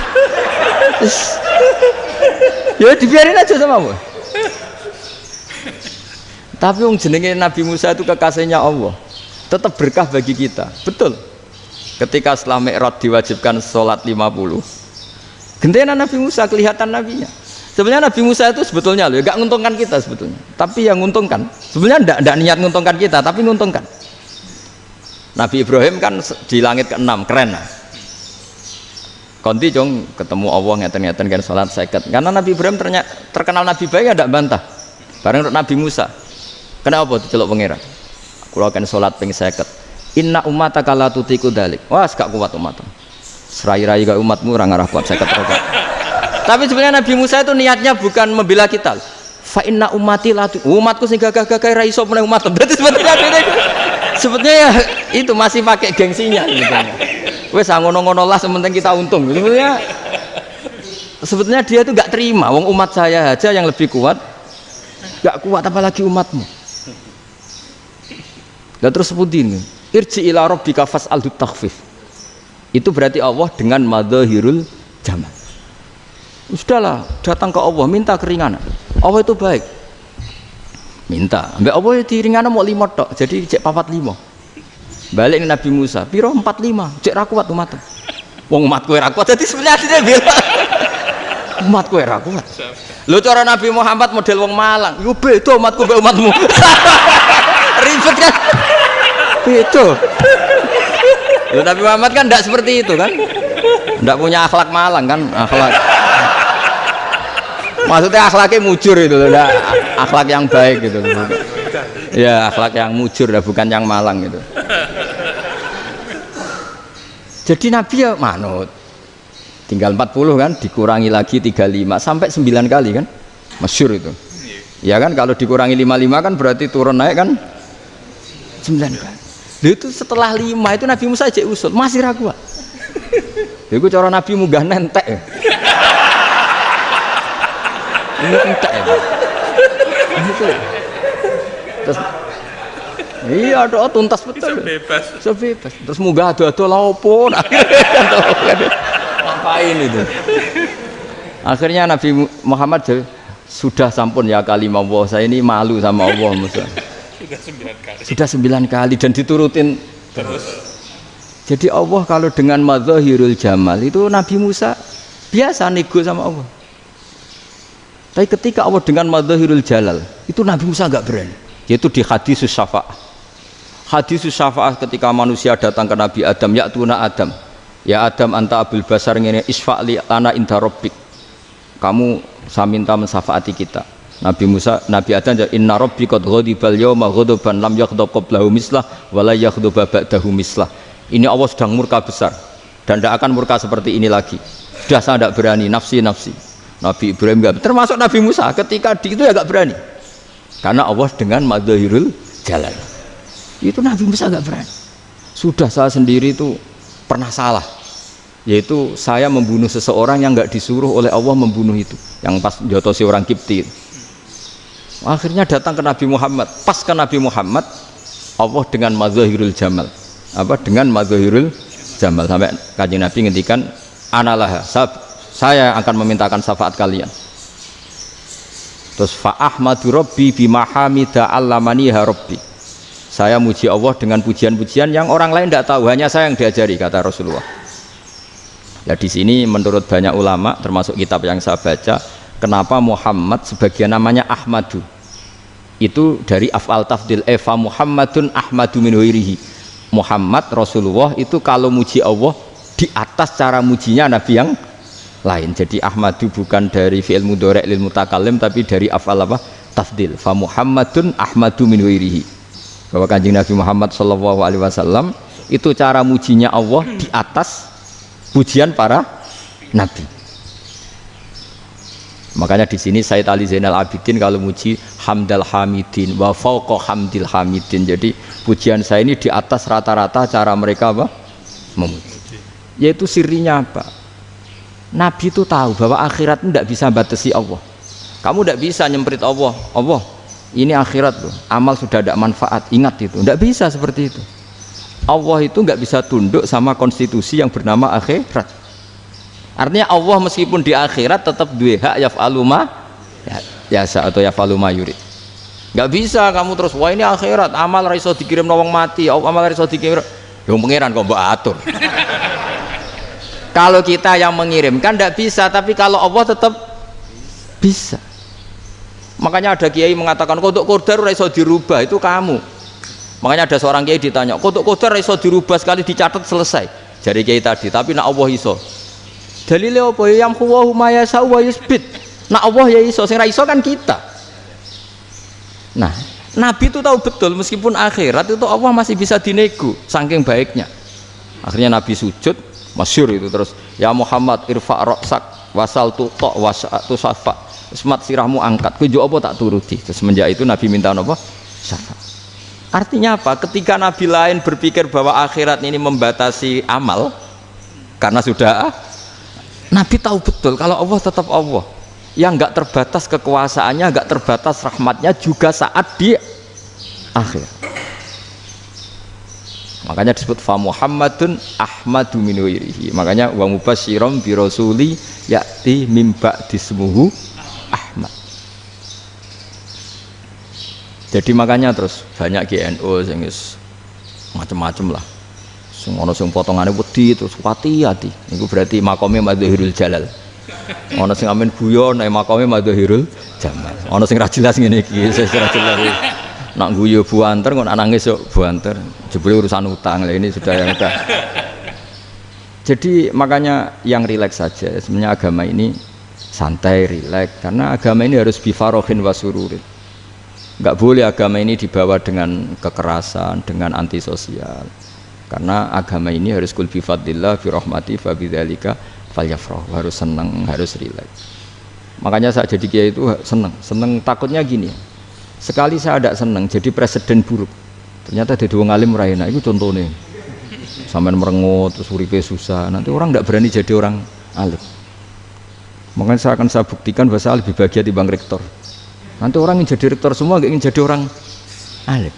Speaker 1: Ya dibiarin aja sama Allah. Tapi yang jenenge Nabi Musa itu kekasihnya Allah, tetap berkah bagi kita. Betul. Ketika setelah Mi'raj diwajibkan sholat 50, gentenan Nabi Musa kelihatan nabinya. Sebenarnya Nabi Musa itu sebetulnya loh, gak nguntungkan kita sebetulnya. Tapi yang nguntungkan, sebenarnya tidak niat nguntungkan kita, tapi nguntungkan. Nabi Ibrahim kan di langit ke-6, keren lah. Konti jong ketemu Allah ngeten-ngeten kan sholat 50. Karena Nabi Ibrahim terkenal Nabi baik, tidak bantah. Bareng Nabi Musa. Kenapa diceluk pangeran? Kula kan salat ping 50. Inna ummataka la tutiku dalik. Wah, gak kuat umat. Serai-rai gak umatmu ora ngarah kuat 50 rakaat. Tapi sebenarnya Nabi Musa itu niatnya bukan membela kita. Fa inna ummati la umatku sing gagah-gagah ra iso meneh umat. Berarti sebetulnya ya itu masih pakai gengsinya gitu. Wes ngono-ngono lah sementing kita untung. Sebetulnya dia itu gak terima wong umat saya aja yang lebih kuat. Gak kuat apalagi umatmu. Dan terus sebutin irji ila rabbika fas'alhu takhfif. Itu berarti Allah dengan madzahirul jamal. Sudahlah, datang ke Allah minta keringanan. Allah itu baik. Minta, ambek Allah di ringanan mau 5 tok, jadi cek 45. Balik ke Nabi Musa, piro 45, cek ra kuat umat. Wong umatku ra kuat, jadi sebenarnya dia bilang umatku ra kuat. Lho cara Nabi Muhammad model wong Malang, yo beda umatku mbek umatmu. Ribet kan? Beda. Lho Nabi Muhammad kan tidak seperti itu kan? Tidak punya akhlak Malang kan? Akhlak. Maksudnya akhlaknya mujur itu loh, akhlak yang baik gitu loh. Ya akhlak yang mujur, bukan yang Malang gitu. Jadi Nabi ya manut. Tinggal 40 kan, dikurangi lagi 35 sampai 9 kali kan, masyhur itu. Ya kan kalau dikurangi 55 kan berarti turun naik kan 9 kali. Itu setelah 5 itu Nabi Musa aja usul masih ragu. Itu cara Nabi munggah nentek. Ini entek ya. Terus iya doa tuntas betul. Sebebas. Terus munggah ado-ado lha opo? Ngapain itu? Akhirnya Nabi Muhammad sudah sampun ya kalimah Allah, saya ini malu sama Allah Musa. Sudah 9 kali dan diturutin terus. Jadi Allah kalau dengan madzahirul jamal itu Nabi Musa biasa nego sama Allah. Tapi ketika Allah dengan madzahirul jalal itu Nabi Musa enggak berani. Yaitu di hadisus syafa'ah. Hadisus syafa'ah ketika manusia datang ke Nabi Adam, ya tuna Adam. Ya Adam anta abul basar ngene isfa'li lana inda rabbik. Kamu saya minta mensafaati kita. Nabi Musa, Nabi Adam ya inna rabbi qad ghadibal yawma ghadaban lam yaghdab qablahu mislah wa la yaghdab ba'dahu mislah. Ini Allah sedang murka besar dan tidak akan murka seperti ini lagi. Sudah saya tidak berani, nafsi. Nabi Ibrahim enggak, termasuk Nabi Musa ketika di itu ya enggak berani. Karena Allah dengan madzahirul jalal. Itu Nabi Musa enggak berani. Sudah saya sendiri itu pernah salah. Yaitu saya membunuh seseorang yang enggak disuruh oleh Allah membunuh itu. Yang pas jotosi orang Kipti. Akhirnya datang ke Nabi Muhammad. Pas ke Nabi Muhammad Allah dengan madzahirul jamal. Apa dengan madzahirul jamal sampai Kanjeng Nabi ngendikan analah saya akan memintakan syafaat kalian. Terus fa ahmadu rabbi bima hamida allamani ha rabbi. Saya muji Allah dengan pujian-pujian yang orang lain tidak tahu, hanya saya yang diajari, kata Rasulullah. Ya di sini menurut banyak ulama termasuk kitab yang saya baca, kenapa Muhammad sebagian namanya Ahmadu. Itu dari af'al tafdil fa Muhammadun ahmadu min ghairihi. Muhammad Rasulullah itu kalau muji Allah di atas cara mujinya nabi yang lain. Jadi Ahmadu bukan dari fi'il mudhari' lil mutakallim tapi dari af'al apa? Tafdil. Fa Muhammadun ahmadu min ghairihi. Bahwa Kanjeng Nabi Muhammad sallallahu alaihi wasallam itu cara mujinya Allah di atas pujian para nabi. Makanya di sini Sayyid Ali Zainal Abidin kalau muji hamdal hamidin wa fauqa hamdil hamidin. Jadi pujian saya ini di atas rata-rata cara mereka apa? Memuji. Yaitu sirinya apa? Nabi itu tahu bahwa akhirat itu tidak bisa batasi Allah. Kamu tidak bisa nyemprit Allah. Allah, ini akhirat loh. Amal sudah ada manfaat. Ingat itu. Tidak bisa seperti itu. Allah itu nggak bisa tunduk sama konstitusi yang bernama akhirat. Artinya Allah meskipun di akhirat tetap duwe hak yaf'alu ma yasa atau yaf'alu ma yurid. Enggak bisa kamu terus wah ini akhirat, amal ra iso dikirim wong mati, amal ra iso dikirim. Yo pangeran kok mbok atur. Kalau kita yang mengirimkan enggak bisa, tapi kalau Allah tetap bisa. Makanya ada kiai mengatakan kodok qadar ora iso dirubah, itu kamu. Makanya ada seorang kiai ditanya, kodok qadar ora iso dirubah sekali dicatat selesai. Jari kiai tadi, tapi nak Allah iso. Dalile apa yang huwa ma yasha wa yusbit. Nak Allah ya iso, sing ra iso kan kita. Nah, Nabi itu tahu betul meskipun akhirat itu Allah masih bisa dinego saking baiknya. Akhirnya Nabi sujud, masyhur itu terus, ya Muhammad irfa' ra'sak wasal tuqa wasatu safa. Semat sirahmu angkat, kujo apa tak turuti. Terus semenjak itu Nabi minta apa? Syafa. Artinya apa? Ketika Nabi lain berpikir bahwa akhirat ini membatasi amal karena sudah Nabi tahu betul kalau Allah tetap Allah yang enggak terbatas kekuasaannya, enggak terbatas rahmatnya juga saat di akhir. Makanya disebut fa Muhammadun Ahmadu min ghairihi. Makanya wa mubasysyiran bi rasuli ya'ti mim ba'dismuhu Ahmad. Jadi makanya terus banyak GNU sing macam-macam lah. Ono sing potongane wedi terus hati-hati. Niku berarti makome Madzahirul Jalal. Ono sing amen guyon nek makome Madzahirul Jamal. Ono sing ra jelas ngene iki, sing ra jelas. Nak guyu buanter kok nangis yo buanter. Jebule urusan utang. Lah ini sudah yang udah. Jadi makanya yang rileks saja. Sebenarnya agama ini santai, rileks karena agama ini harus bifarohin wasururin. Enggak boleh agama ini dibawa dengan kekerasan, dengan antisosial. Karena agama ini harus kul bi fadlillah bi rahmati fa bidzalika falyafrahu, harus senang, harus rileks. Makanya saya jadi kiai itu senang takutnya gini. Sekali saya tidak senang jadi presiden buruk. Ternyata jadi wong alim ora enak, itu contohnya. Sampean merengut terus uripe susah, nanti orang tidak berani jadi orang alim. Makanya saya buktikan bahwa saya lebih bahagia dibanding rektor. Nanti orang yang jadi rektor semua nggak ingin jadi orang alim.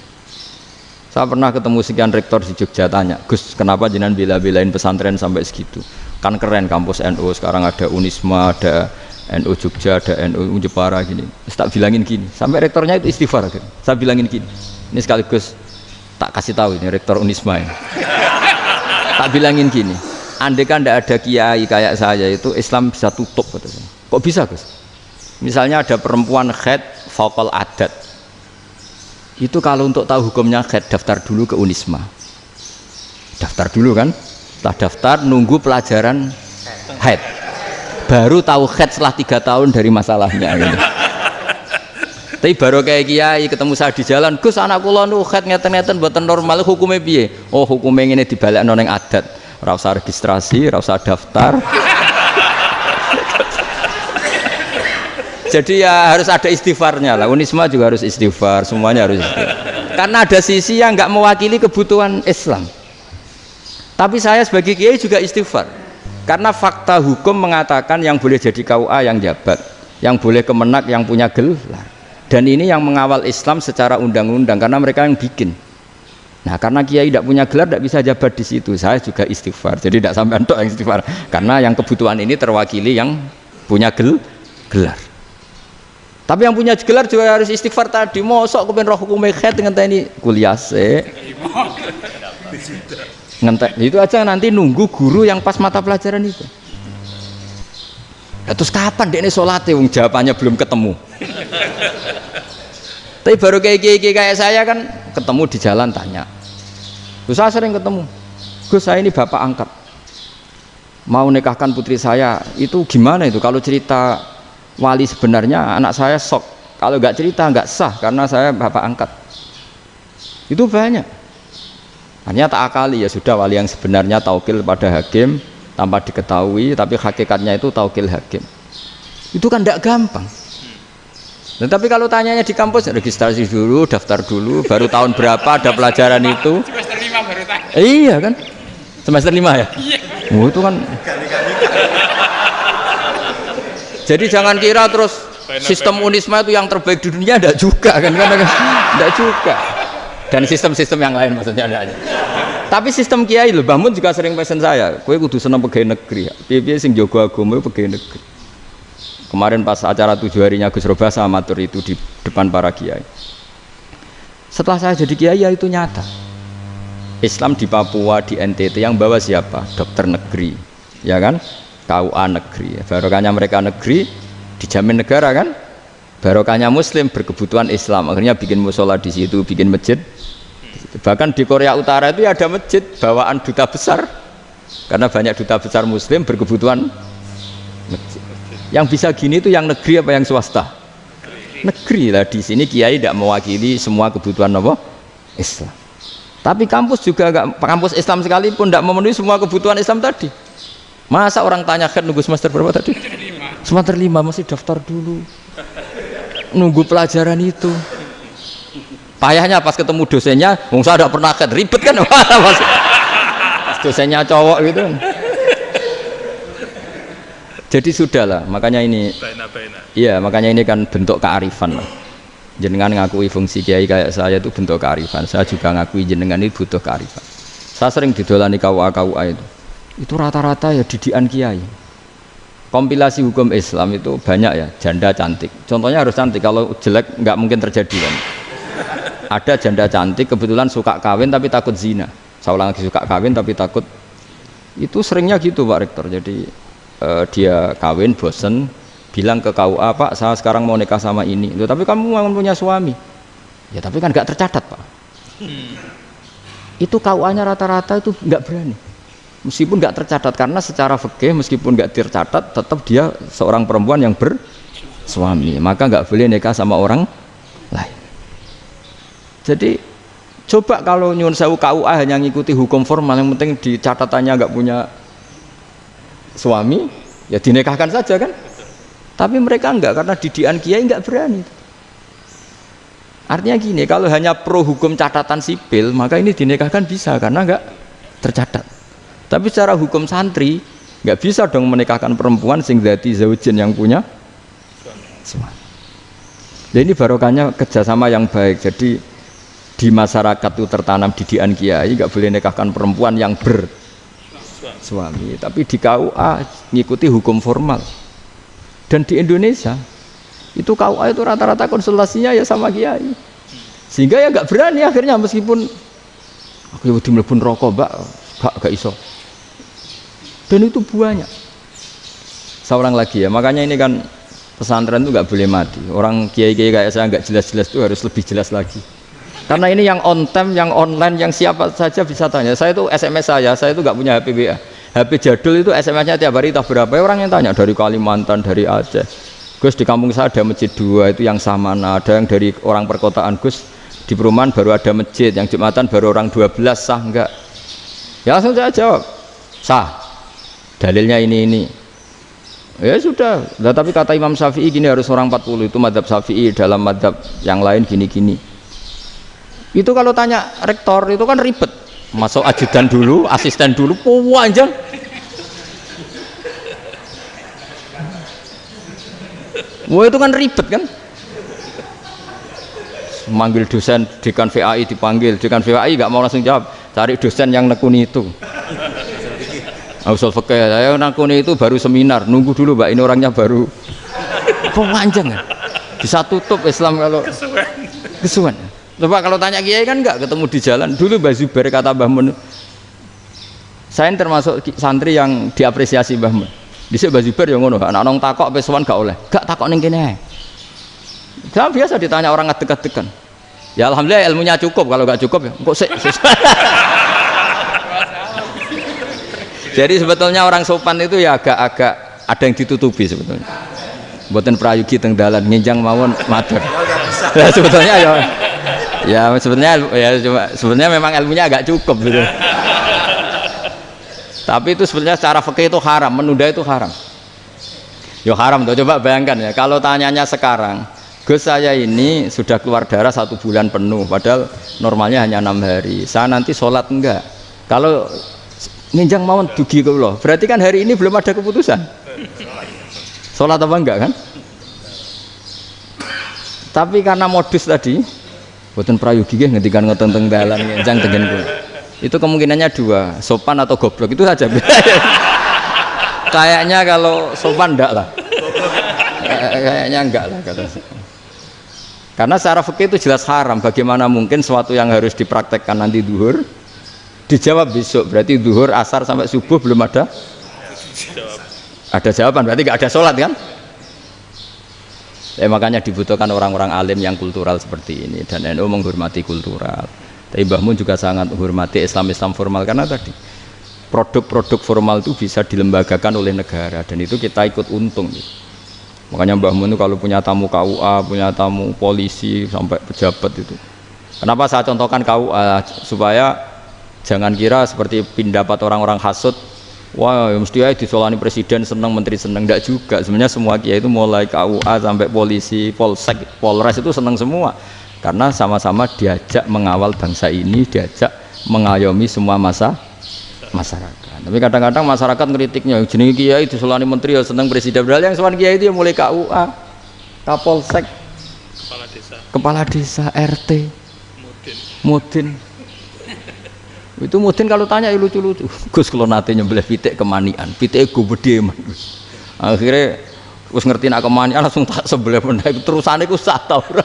Speaker 1: Saya pernah ketemu sekian rektor di Jogja tanya, Gus kenapa jenengan bela-belain pesantren sampai segitu? Kan keren kampus NU, sekarang ada Unisma, ada NU Jogja, ada NU Jepara gini. Tak bilangin gini, sampai rektornya itu istighfar. Saya bilangin gini, ini sekaligus tak kasih tahu ini rektor Unisma ini. Tak bilangin gini, andai kan tidak ada kiai kayak saya itu Islam bisa tutup. Kok bisa Gus? Misalnya ada perempuan haid faqal adat. Itu kalau untuk tahu hukumnya haid daftar dulu ke Unisma. Daftar dulu kan? Setelah daftar nunggu pelajaran haid. Baru tahu haid setelah 3 tahun dari masalahnya gitu. Tapi baru kayak kiai ketemu saya di jalan, Gus anak kula nu haid ngeten-ngeten mboten normal hukumnya piye? Oh hukumnya ngene dibalekno ning adat. Ora usah registrasi, ora usah daftar. Jadi ya harus ada istighfarnya lah. Unisma juga harus istighfar, semuanya harus istighfar. Karena ada sisi yang nggak mewakili kebutuhan Islam. Tapi saya sebagai kiai juga istighfar. Karena fakta hukum mengatakan yang boleh jadi KUA yang jabat, yang boleh kemenak yang punya gelar. Dan ini yang mengawal Islam secara undang-undang karena mereka yang bikin. Nah karena kiai tidak punya gelar tidak bisa jabat di situ. Saya juga istighfar. Jadi tidak sampai untuk yang istighfar. Karena yang kebutuhan ini terwakili yang punya gelar. Tapi yang punya gelar juga harus istighfar tadi. Mosok kepen roh hukum haid ngenteni kuliah se. Ngentek. Itu aja nanti nunggu guru yang pas mata pelajaran itu. Ya, terus kapan dekne salate wong jawabannya belum ketemu. Tapi baru kayak saya kan ketemu di jalan tanya. Gus saya sering ketemu. Gus saya ini bapak angkat. Mau nikahkan putri saya. Itu gimana itu kalau cerita wali sebenarnya anak saya sok, kalau nggak cerita nggak sah karena saya bapak angkat. Itu banyak. Hanya tak akali ya sudah wali yang sebenarnya taukil pada hakim tanpa diketahui, tapi hakikatnya itu taukil hakim. Itu kan tidak gampang. Nah, tapi kalau tanyanya di kampus, registrasi dulu, daftar dulu, baru tahun berapa ada pelajaran itu.
Speaker 2: Semester 5 baru tanya.
Speaker 1: Iya kan? Semester 5 ya?
Speaker 2: Iya.
Speaker 1: Oh, itu kan. Jadi jangan kira terus sistem Unisma itu yang terbaik di dunia, tidak juga kan? Tidak juga. Dan sistem-sistem yang lain maksudnya ada aja. Tapi sistem kiai lho, Mbah Mun juga sering pesen saya, kowe kudu seneng pegawai negeri. Piye-piye sing jaga agama itu pegawai negeri. Kemarin pas acara 7 harinya Gus Roba sama matur itu di depan para kiai. Setelah saya jadi kiai ya itu nyata. Islam di Papua, di NTT yang bawa siapa? Dokter negeri, ya kan? KUA negeri. Barokahnya mereka negeri dijamin negara kan? Barokahnya Muslim berkebutuhan Islam. Akhirnya bikin musola di situ, bikin masjid. Bahkan di Korea Utara itu ada masjid bawaan duta besar, karena banyak duta besar Muslim berkebutuhan masjid. Yang bisa gini itu yang negeri apa yang swasta? Negeri lah. Di sini kiai tidak mewakili semua kebutuhan apa? Islam. Tapi kampus juga enggak, kampus Islam sekalipun tidak memenuhi semua kebutuhan Islam tadi. Masa orang tanya kan nunggu semester berapa tadi? Semester 5 masih daftar dulu. Nunggu pelajaran itu. Payahnya pas ketemu dosennya, wong saya tidak pernah ribet kan? Pas dosennya cowok gitu. Jadi sudahlah, makanya ini. Iya, makanya ini kan bentuk kearifan lah. Jenengan ngakui fungsi kiai kayak saya itu bentuk kearifan. Saya juga ngakui jenengan ini butuh kearifan. Saya sering didolani KUA itu. Itu rata-rata ya didikan kiai. Kompilasi hukum Islam itu banyak ya, janda cantik. Contohnya harus cantik, kalau jelek nggak mungkin terjadi kan. Ada janda cantik kebetulan suka kawin tapi takut zina. Saya ulang lagi, suka kawin tapi takut. Itu seringnya gitu Pak Rektor. Jadi dia kawin bosen, bilang ke KUA, Pak saya sekarang mau nikah sama ini. Loh, tapi kamu mau punya suami. Ya tapi kan nggak tercatat Pak. Itu KUA-nya rata-rata itu nggak berani. Meskipun nggak tercatat, karena secara fikih meskipun nggak tercatat tetap dia seorang perempuan yang bersuami, maka nggak boleh nikah sama orang lain. Jadi coba kalau nyun sewu KUA hanya ngikuti hukum formal, yang penting di catatannya nggak punya suami, ya dinikahkan saja kan. Tapi mereka enggak, karena didikan kiai nggak berani. Artinya gini, kalau hanya pro hukum catatan sipil, maka ini dinikahkan bisa karena nggak tercatat. Tapi secara hukum santri nggak bisa dong menikahkan perempuan sing dzati zaujin yang punya suami. Jadi ini barokahnya kerjasama yang baik. Jadi di masyarakat itu tertanam didikan kiai, nggak boleh nikahkan perempuan yang bersuami. Tapi di KUA ngikuti hukum formal. Dan di Indonesia itu KUA itu rata-rata konsultasinya ya sama kiai. Sehingga ya nggak berani akhirnya, meskipun aku wedi mlebu rokok mbak, gak iso. Dan itu banyak. Seorang lagi ya, makanya ini kan pesantren itu nggak boleh mati. Orang kiai-kiai kayak saya nggak jelas-jelas itu harus lebih jelas lagi. Karena ini yang on time, yang online, yang siapa saja bisa tanya. Saya itu SMS saya itu nggak punya HP WA. HP jadul itu SMS-nya tiap hari tak berapa. Orang yang tanya dari Kalimantan, dari Aceh. Gus di kampung saya ada masjid 2 itu yang Samana. Ada yang dari orang perkotaan, Gus di perumahan baru ada masjid, yang Jumatan baru orang 12, sah enggak? Ya langsung saya jawab, sah. Dalilnya ini. Ya sudah. Nah, tapi kata Imam Syafi'i gini harus orang 40, itu madzhab Syafi'i, dalam madzhab yang lain gini-gini. Itu kalau tanya rektor itu kan ribet. Masuk ajudan dulu, asisten dulu, panjang. Wah itu kan ribet kan? Manggil dosen dekan VAI dipanggil, dekan VAI nggak mau langsung jawab, cari dosen yang nekuni itu. Usul fikih, saya nekuni itu baru seminar, nunggu dulu mbak, ini orangnya baru. Panjang kan? Bisa tutup Islam kalau kesuwen. Coba kalau tanya kiai kan nggak, ketemu di jalan. Dulu Mbah Zubair kata Mbah Mun, saya termasuk santri yang diapresiasi Mbah Mun. Dhisik Mbah Zubair yang ngono, anak nong takok pesuan gak oleh, gak takok ning kene. Jangan biasa ditanya orang ngadeg-adegan. Ya alhamdulillah ilmunya cukup, kalau gak cukup ya kok sik. Jadi sebetulnya orang sopan itu ya agak ada yang ditutupi sebetulnya. Mboten prayogi teng dalan nginjang mawon matur. Ya sebetulnya ya sebenarnya memang ilmunya agak cukup gitu. Tapi itu sebenarnya secara fikih itu haram, menunda itu haram. Ya haram tuh. Coba bayangkan ya, kalau tanyanya sekarang, Gus saya ini sudah keluar darah 1 bulan penuh, padahal normalnya hanya 6 hari. Saya nanti sholat enggak? Kalau ninjang mawon dugi kula, berarti kan hari ini belum ada keputusan. Sholat apa enggak kan? Tapi karena modus tadi, boten prayogi nggih ngendikan ngoten teng dalan ninjang tengen kula. Itu kemungkinannya 2, sopan atau goblok, itu saja. Kayaknya kalau sopan enggak lah. Kayaknya enggak lah kata saya. Karena secara fikih itu jelas haram. Bagaimana mungkin sesuatu yang harus dipraktekkan nanti duhur dijawab besok, berarti duhur, asar sampai subuh belum ada jawaban, berarti nggak ada sholat kan? Makanya dibutuhkan orang-orang alim yang kultural seperti ini, dan NU menghormati kultural. Tapi Mbah Mun juga sangat menghormati Islam formal, karena tadi produk-produk formal itu bisa dilembagakan oleh negara, dan itu kita ikut untung. Makanya Mbah Mun itu kalau punya tamu KUA, punya tamu polisi sampai pejabat itu. Kenapa saya contohkan KUA? Supaya jangan kira seperti pendapat orang-orang hasud, wah ya mesti aja disolani presiden seneng, menteri seneng. Enggak juga. Sebenarnya semua kiai itu mulai KUA sampai polisi, polsek, polres itu seneng semua. Karena sama-sama diajak mengawal bangsa ini, diajak mengayomi semua masyarakat. Tapi kadang-kadang masyarakat ngeritiknya, jenenge kiai disolani menteri ya seneng, presiden. Padahal yang sowan kiai itu ya mulai KUA, Kapolsek, kepala desa, RT, mudin. Itu mudin kalau tanya ya lucu-lucu. Gus kalau nate nyembelih pitik kemanian, pitike go gedhe man. Akhirnya wis ngerti nak kemanian langsung tak sebelah meneh terusane ku sak ta ora.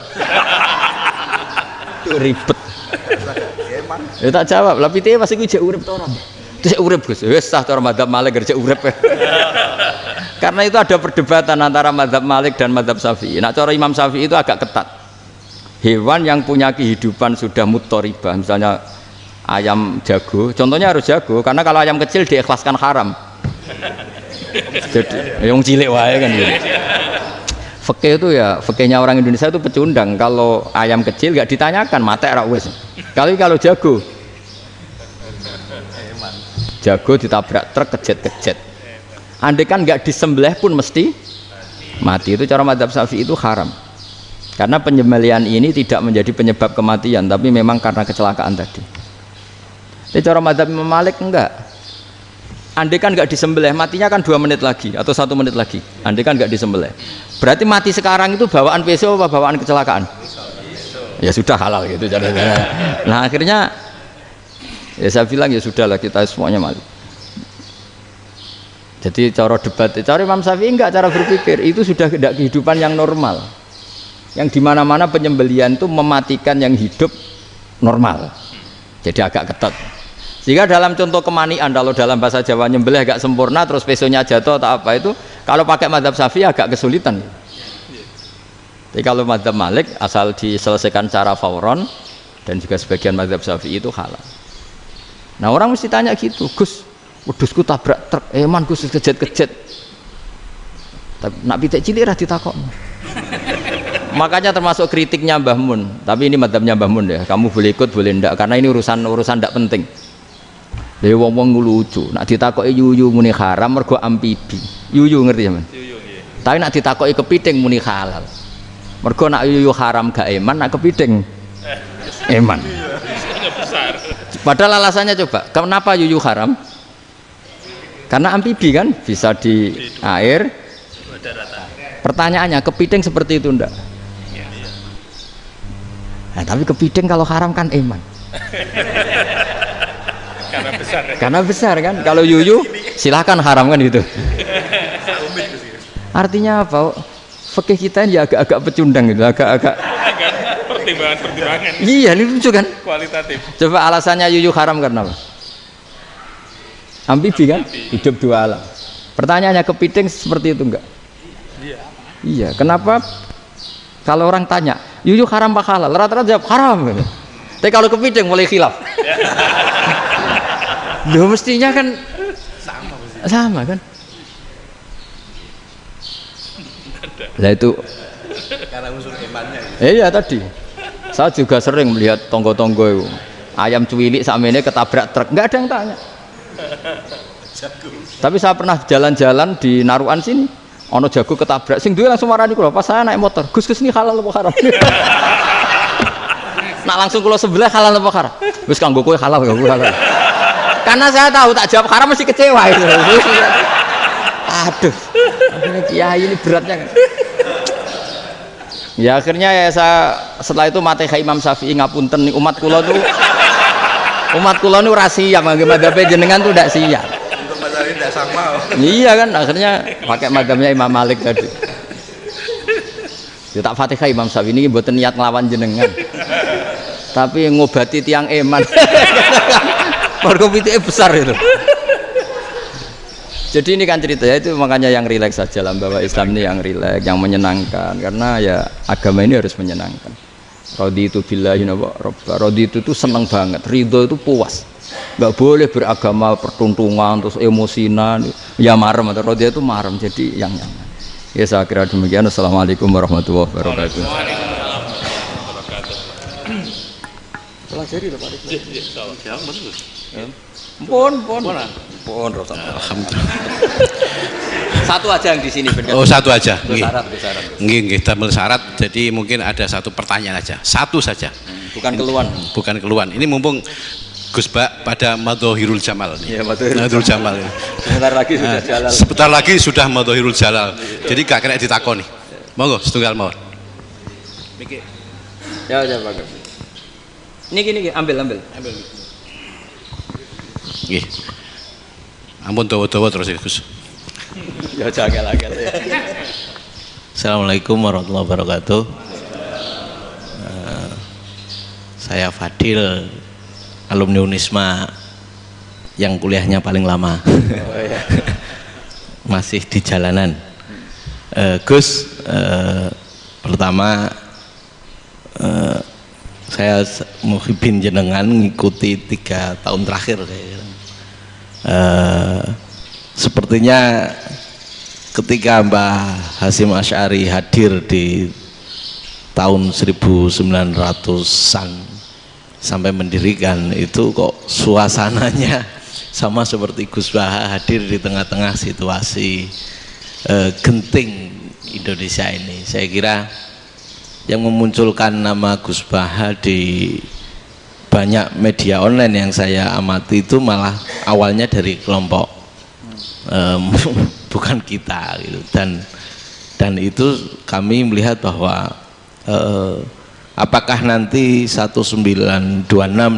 Speaker 1: Ribet. Ya tak jawab, lah pitike masih ku jek urip ta ora? Cek urip Gus, wis sah cara mazhab Malik kerja urip. Karena itu ada perdebatan antara mazhab Malik dan mazhab Syafi'i. Nah, cara Imam Syafi'i itu agak ketat. Hewan yang punya kehidupan sudah muttoribah, misalnya ayam jago, contohnya harus jago, karena kalau ayam kecil diikhlaskan haram. Jadi yang cilik wae kan gitu. Fikih itu ya, fikihnya orang Indonesia itu pecundang. Kalau ayam kecil nggak ditanyakan, mate ra wis. Kalau jago ditabrak truk kejet. Andai kan nggak disembelih pun mesti mati. Itu cara mazhab Syafi'i itu haram. Karena penyembelihan ini tidak menjadi penyebab kematian, tapi memang karena kecelakaan tadi. Tapi cara mazhab Imam Malik enggak. Andai kan nggak disembelih, matinya kan 2 menit lagi atau 1 menit lagi. Andai kan nggak disembelih, berarti mati sekarang itu bawaan pisau apa bawaan kecelakaan? Ya sudah halal gitu cara-cara. Nah akhirnya ya saya bilang ya sudahlah kita semuanya malu. Jadi cara debat, cara Imam Syafi'i enggak, cara berpikir itu sudah tidak kehidupan yang normal, yang dimana-mana penyembelihan itu mematikan yang hidup normal. Jadi agak ketat. Jika dalam contoh kemanian, kalau dalam bahasa Jawa nyembelih agak sempurna terus pesonya jatuh atau apa itu, kalau pakai mazhab Syafi'i agak kesulitan. Tapi kalau mazhab Malik asal diselesaikan secara fauron, dan juga sebagian mazhab Syafi'i itu halal. Nah orang mesti tanya gitu, Gus, wedhusku tabrak truk, man Gus kejet-kejet. Nak pitik cilik ra ditakok. Makanya termasuk kritiknya Mbah Mun, tapi ini mazhabnya Mbah Mun ya, kamu boleh ikut boleh ndak, karena ini urusan ndak penting. Lha wong-wong lucu, nak ditakoki yuyu muni haram mergo amfibi. Yuyu ngerti sampean? Yuyu nggih. Tapi nak ditakoki kepiting muni halal. Mergo nak yuyu haram gak eman, nak kepiting eman. Padahal alasannya coba, kenapa yuyu haram? Karena amfibi kan, bisa di air. Pertanyaannya, kepiting seperti itu ndak? Nah, tapi kepiting kalau haram kan eman. Karena besar kan. Kalau yuyu silahkan haram kan gitu. Artinya apa? Fikih kita ini agak-agak pecundang gitu, agak-agak pertimbangan. Iya, ini lucu kan? Kualitatif. Coba alasannya yuyu haram karena apa? Amfibi kan? Hidup 2 alam. Pertanyaannya, kepiting seperti itu enggak? Iya. Kenapa kalau orang tanya, yuyu haram apa halal? Rata-rata jawab haram. Tapi kalau kepiting mulai khilaf. Loh mestinya kan sama kan? Lah itu karena unsur imannya. Iya tadi. Saya juga sering melihat tonggo-tonggo itu. Ayam cuwilik sakmene ketabrak truk, enggak ada yang tanya. Tapi saya pernah jalan-jalan di Naruan sini. Ono jago ketabrak, sing duwe langsung marani kula pas saya naik motor. Gus ini halal apa haram? Nak langsung kula sebelah halal apa haram? Wis kanggo kowe halal kanggo halal. Karena saya tahu tak jawab haram mesti kecewa itu. Aduh. Kiai ini beratnya kan. Ya akhirnya ya saya setelah itu Fatihah Imam Syafi'i ngapunten nih umat kula tuh ora siap madzhab jenengan tuh ndak siap.
Speaker 2: Untuk madzhab ini ndak sama.
Speaker 1: Iya kan akhirnya pakai madzhabnya Imam Malik tadi. Ya tak Fatihah Imam Syafi'i ini mboten niat nglawan jenengan. Tapi ngobati tiang eman. Mergo pitike besar itu. Jadi ini kan ceritanya itu makanya yang rileks saja lah bahwa Islam ini yang rileks, yang menyenangkan karena ya agama ini harus menyenangkan. Raditu billahi robba. Raditu itu seneng banget, ridho itu puas. Nggak boleh beragama pertuntungan terus emosinan, ya marem atau raditu itu marem jadi yang nyaman. Ya saya kira demikian. Assalamualaikum warahmatullahi wabarakatuh. Pelajari lho Pak. Pun.
Speaker 2: Alhamdulillah.
Speaker 1: Satu aja yang di sini benar.
Speaker 2: Oh, satu aja.
Speaker 1: Syarat.
Speaker 2: Nggih, tambah syarat. Jadi mungkin ada satu pertanyaan aja. Satu saja.
Speaker 1: Bukan keluhan.
Speaker 2: Bukan keluhan. Ini mumpung Gus Bak pada Madhohirul Jamal nih.
Speaker 1: Iya, Madhohirul
Speaker 2: Jamal.
Speaker 1: Sebentar lagi sudah jalal.
Speaker 2: Sebentar lagi sudah Madhohirul Jalal. Jadi gak kena ditakoni. Monggo setunggal mawon. Niki.
Speaker 1: Ya, bagus. Niki, ambil.
Speaker 2: Nggih. Ampun dawa-dawa terus ya Gus.
Speaker 1: Ya jangan lagi.
Speaker 3: Assalamualaikum warahmatullahi wabarakatuh. Saya Fadil, alumni Unisma yang kuliahnya paling lama. Masih di jalanan. Gus, pertama saya muhibin jenengan ngikuti 3 tahun terakhir sepertinya ketika Mbah Hasyim Asy'ari hadir di tahun 1900-an sampai mendirikan itu kok suasananya sama seperti Gus Baha hadir di tengah-tengah situasi genting Indonesia ini. Saya kira yang memunculkan nama Gus Baha di banyak media online yang saya amati itu malah awalnya dari kelompok bukan kita gitu. Dan itu kami melihat bahwa apakah nanti 1926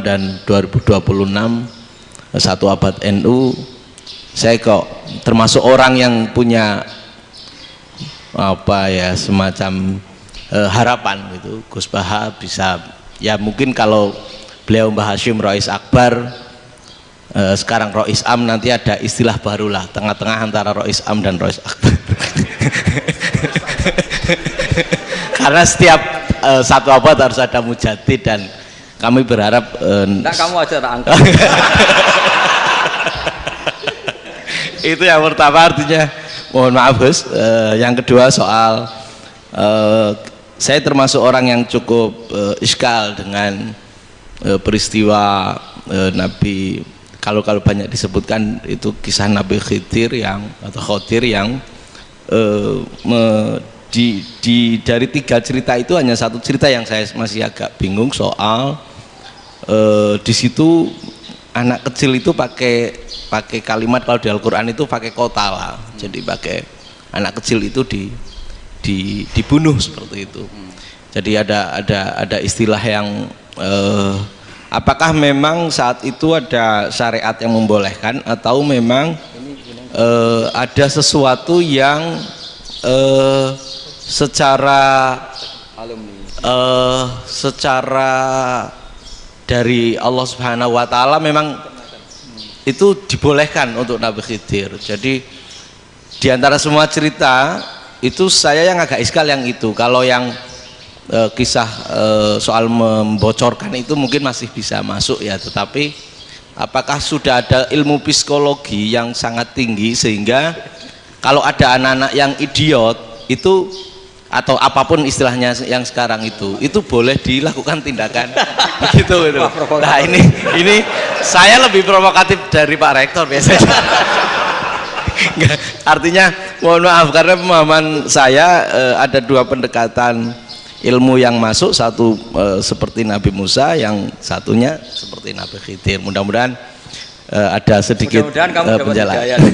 Speaker 3: dan 2026 satu abad NU, saya kok termasuk orang yang punya apa ya semacam harapan gitu Gus Baha bisa ya mungkin kalau beliau Mbah Hasyim Rois Akbar, sekarang Rois Am, nanti ada istilah baru lah tengah-tengah antara Rois Am dan Rois Akbar. Karena setiap satu abad harus ada mujadid dan kami berharap
Speaker 1: kamu aja tak angkat.
Speaker 3: Itu yang pertama, artinya mohon maaf Gus. Yang kedua soal saya termasuk orang yang cukup iskal dengan peristiwa Nabi, kalau banyak disebutkan itu kisah Nabi Khidir yang dari 3 cerita itu hanya satu cerita yang saya masih agak bingung soal di situ anak kecil itu pakai kalimat, kalau di Al-Quran itu pakai qatala, jadi pakai anak kecil itu dibunuh seperti itu. Jadi ada istilah yang apakah memang saat itu ada syariat yang membolehkan atau memang ada sesuatu yang secara dari Allah Subhanahu wa Ta'ala memang itu dibolehkan untuk Nabi Khidir. Jadi di antara semua cerita itu saya yang agak iskal yang itu. Kalau yang kisah soal membocorkan itu mungkin masih bisa masuk ya, tetapi apakah sudah ada ilmu psikologi yang sangat tinggi sehingga kalau ada anak-anak yang idiot itu atau apapun istilahnya yang sekarang itu boleh dilakukan tindakan begitu gitu. Nah ini saya lebih provokatif dari Pak Rektor biasanya. Artinya Mohon maaf karena pemahaman saya ada dua pendekatan ilmu yang masuk, satu seperti Nabi Musa, yang satunya seperti Nabi Khidir. Mudah-mudahan ada sedikit
Speaker 1: kamu
Speaker 3: penjelasan.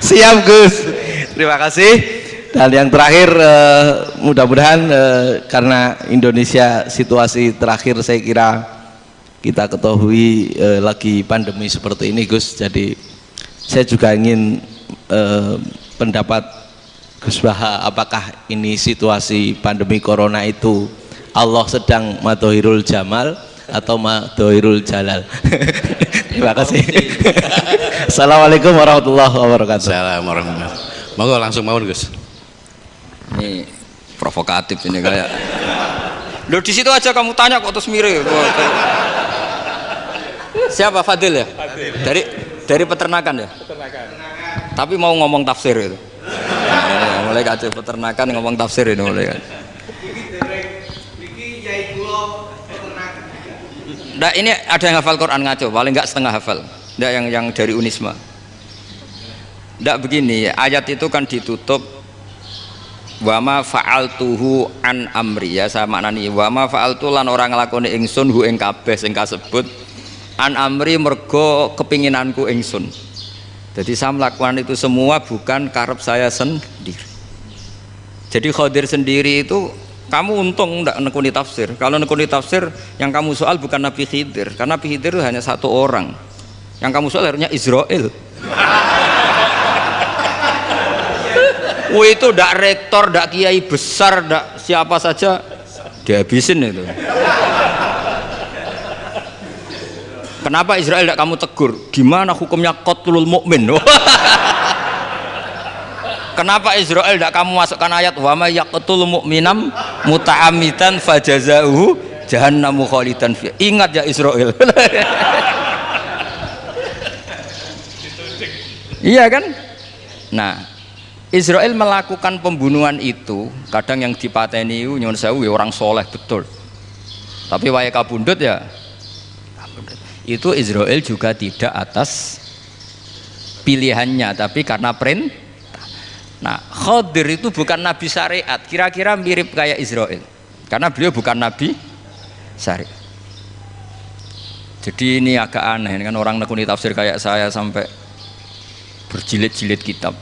Speaker 3: Siap Gus, terima kasih. Dan yang terakhir mudah-mudahan karena Indonesia situasi terakhir saya kira kita ketahui lagi pandemi seperti ini Gus, jadi saya juga ingin pendapat Gus Baha, apakah ini situasi pandemi corona itu Allah sedang madhohirul jamal atau madhohirul jalal? Terima kasih. Assalamualaikum warahmatullahi wabarakatuh.
Speaker 2: Assalamualaikum warahmatullahi wabarakatuh. Monggo langsung mawon Gus.
Speaker 1: Ini provokatif ini kayak. Loh di situ aja kamu tanya kok terus mirip. Siapa Fadil ya? Dari peternakan ya? Peternakan. Tapi mau ngomong tafsir itu. Mulai kacau peternakan ngomong tafsir ini mulai kan. Nah, ini ada yang hafal Quran ngaco, paling enggak setengah hafal. Enggak yang dari Unisma. Enggak begini, ayat itu kan ditutup wa ma fa'altuhu an amri, ya saya maknani wa ma fa'altu lan orang nglakoni ingsun hu ing kabeh sing kasebut an amri mergo kepinginanku ingsun. Jadi saya melakukan itu semua bukan karep saya sendiri. Jadi Khadir sendiri itu kamu untung ndak nekuni tafsir. Kalau nekuni tafsir yang kamu soal bukan Nabi Khidir, karena Nabi Khidir itu hanya satu orang. Yang kamu soal harusnya Israel. Itu ndak rektor, ndak kiai besar, ndak siapa saja dihabisin itu. Kenapa Israel tidak kamu tegur? Gimana hukumnya qatlul mukmin? Kenapa Israel tidak kamu masukkan ayat wa may yaqtul mu'minam muta'ammidan fajazauhu jahannamu khalidan fi. Ingat ya Israel. Iya kan? Nah, Israel melakukan pembunuhan itu, kadang yang dipateni nyuwun sewu orang soleh betul. Tapi wae kabundut ya. Itu Israel juga tidak atas pilihannya, tapi karena perintah. Nah, Khadir itu bukan nabi syariat, kira-kira mirip kayak Israel, karena beliau bukan nabi syariat. Jadi ini agak aneh, kan orang nekuni tafsir kayak saya sampai berjilid-jilid kitab.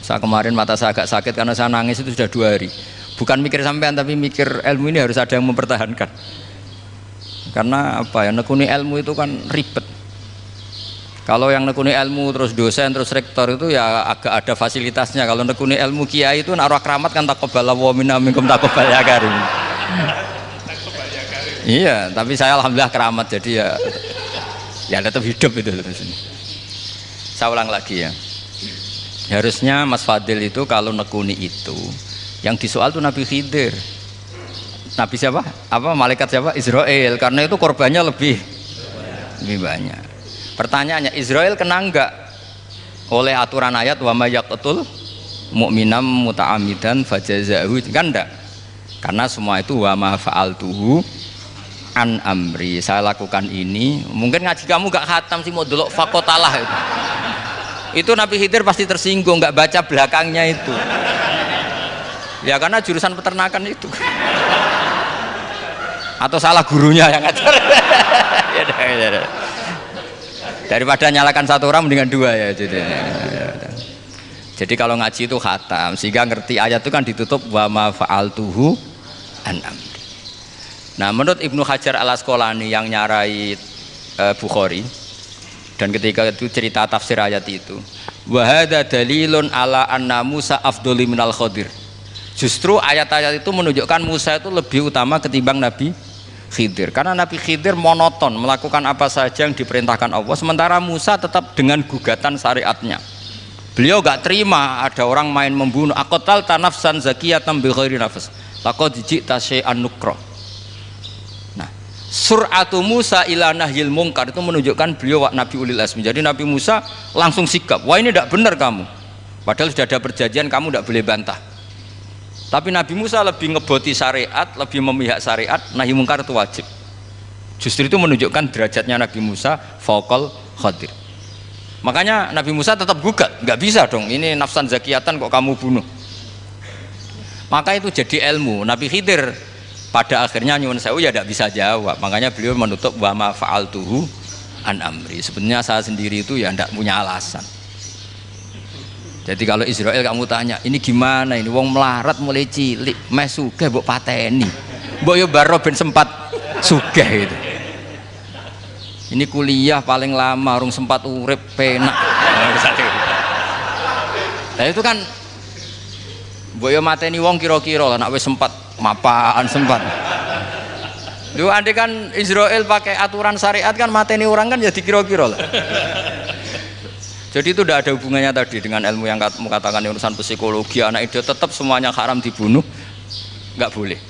Speaker 1: Saya kemarin mata saya agak sakit karena saya nangis itu sudah 2 hari. Bukan mikir sampean tapi mikir ilmu ini harus ada yang mempertahankan. Karena apa ya, nekuni ilmu itu kan ribet. Kalau yang nekuni ilmu terus dosen terus rektor itu ya agak ada fasilitasnya. Kalau nekuni ilmu kiai itu naruh keramat kan taqabbalallahu minna minkum taqabbal ya karim. Iya, tapi saya alhamdulillah keramat jadi ya tetap hidup itu terus. Saya ulang lagi ya. Harusnya Mas Fadil itu kalau nekuni itu yang disoal tuh Nabi Khidir. Nabi siapa? Apa malaikat siapa? Israel. Karena itu korbannya lebih banyak. Pertanyaannya, Israel kena enggak oleh aturan ayat wa may yaqtul mu'minam muta'ammidan fajazaahu? Kan enggak. Karena semua itu wa ma fa'altuhu an amri. Saya lakukan ini. Mungkin ngaji kamu enggak khatam sih, mau delok fakotalah itu. Itu Nabi Khidir pasti tersinggung, nggak baca belakangnya itu ya, karena jurusan peternakan itu atau salah gurunya yang ngajar. Daripada nyalakan satu orang mendingan 2 ya. Jadi kalau ngaji itu khatam sehingga ngerti ayat itu kan ditutup wa ma fa'altuhu an amri. Nah, menurut Ibnu Hajar al Asqalani yang nyarai Bukhari, dan ketika itu cerita tafsir ayat itu, wa hadza dalilun ala anna Musa afdhali minal Khadir. Justru ayat-ayat itu menunjukkan Musa itu lebih utama ketimbang Nabi Khidir, karena Nabi Khidir monoton melakukan apa saja yang diperintahkan Allah, sementara Musa tetap dengan gugatan syariatnya. Beliau gak terima ada orang main membunuh. Aqtal tanafsan zakiyatan bi ghairi nafs laqad ji'ta syai'an nukra. Sur'atu Musa ila nahyil mungkar itu menunjukkan beliau Nabi ulil azmi. Jadi Nabi Musa langsung sikap, wah ini tidak benar kamu, padahal sudah ada perjanjian, kamu tidak boleh bantah. Tapi Nabi Musa lebih ngeboti syariat, lebih memihak syariat, nahi mungkar itu wajib. Justru itu menunjukkan derajatnya Nabi Musa fauqal Khadir. Makanya Nabi Musa tetap gugat, nggak bisa dong, ini nafsan zakiyatan kok kamu bunuh. Maka itu jadi ilmu. Nabi Khidir pada akhirnya nyuwun sewu ya tidak bisa jawab. Makanya beliau menutup wa ma fa'altuhu an amri. Sebenarnya saya sendiri itu ya tidak punya alasan. Jadi kalau Israel kamu tanya, ini gimana ini? Wong melarat mulai cilik, meh sugih mbok pateni. Mbok yo baro ben sempat sugih gitu. Ini kuliah paling lama, urung sempat urip penak. Nah itu kan mbok yo mateni wong kira-kira nek wis sempat mapan sempat. Lu andai kan Israel pakai aturan syariat kan mateni orang kan jadi kira-kira lah. Jadi itu tidak ada hubungannya tadi dengan ilmu yang kamu katakan urusan psikologi anak itu tetap semuanya haram dibunuh, nggak boleh.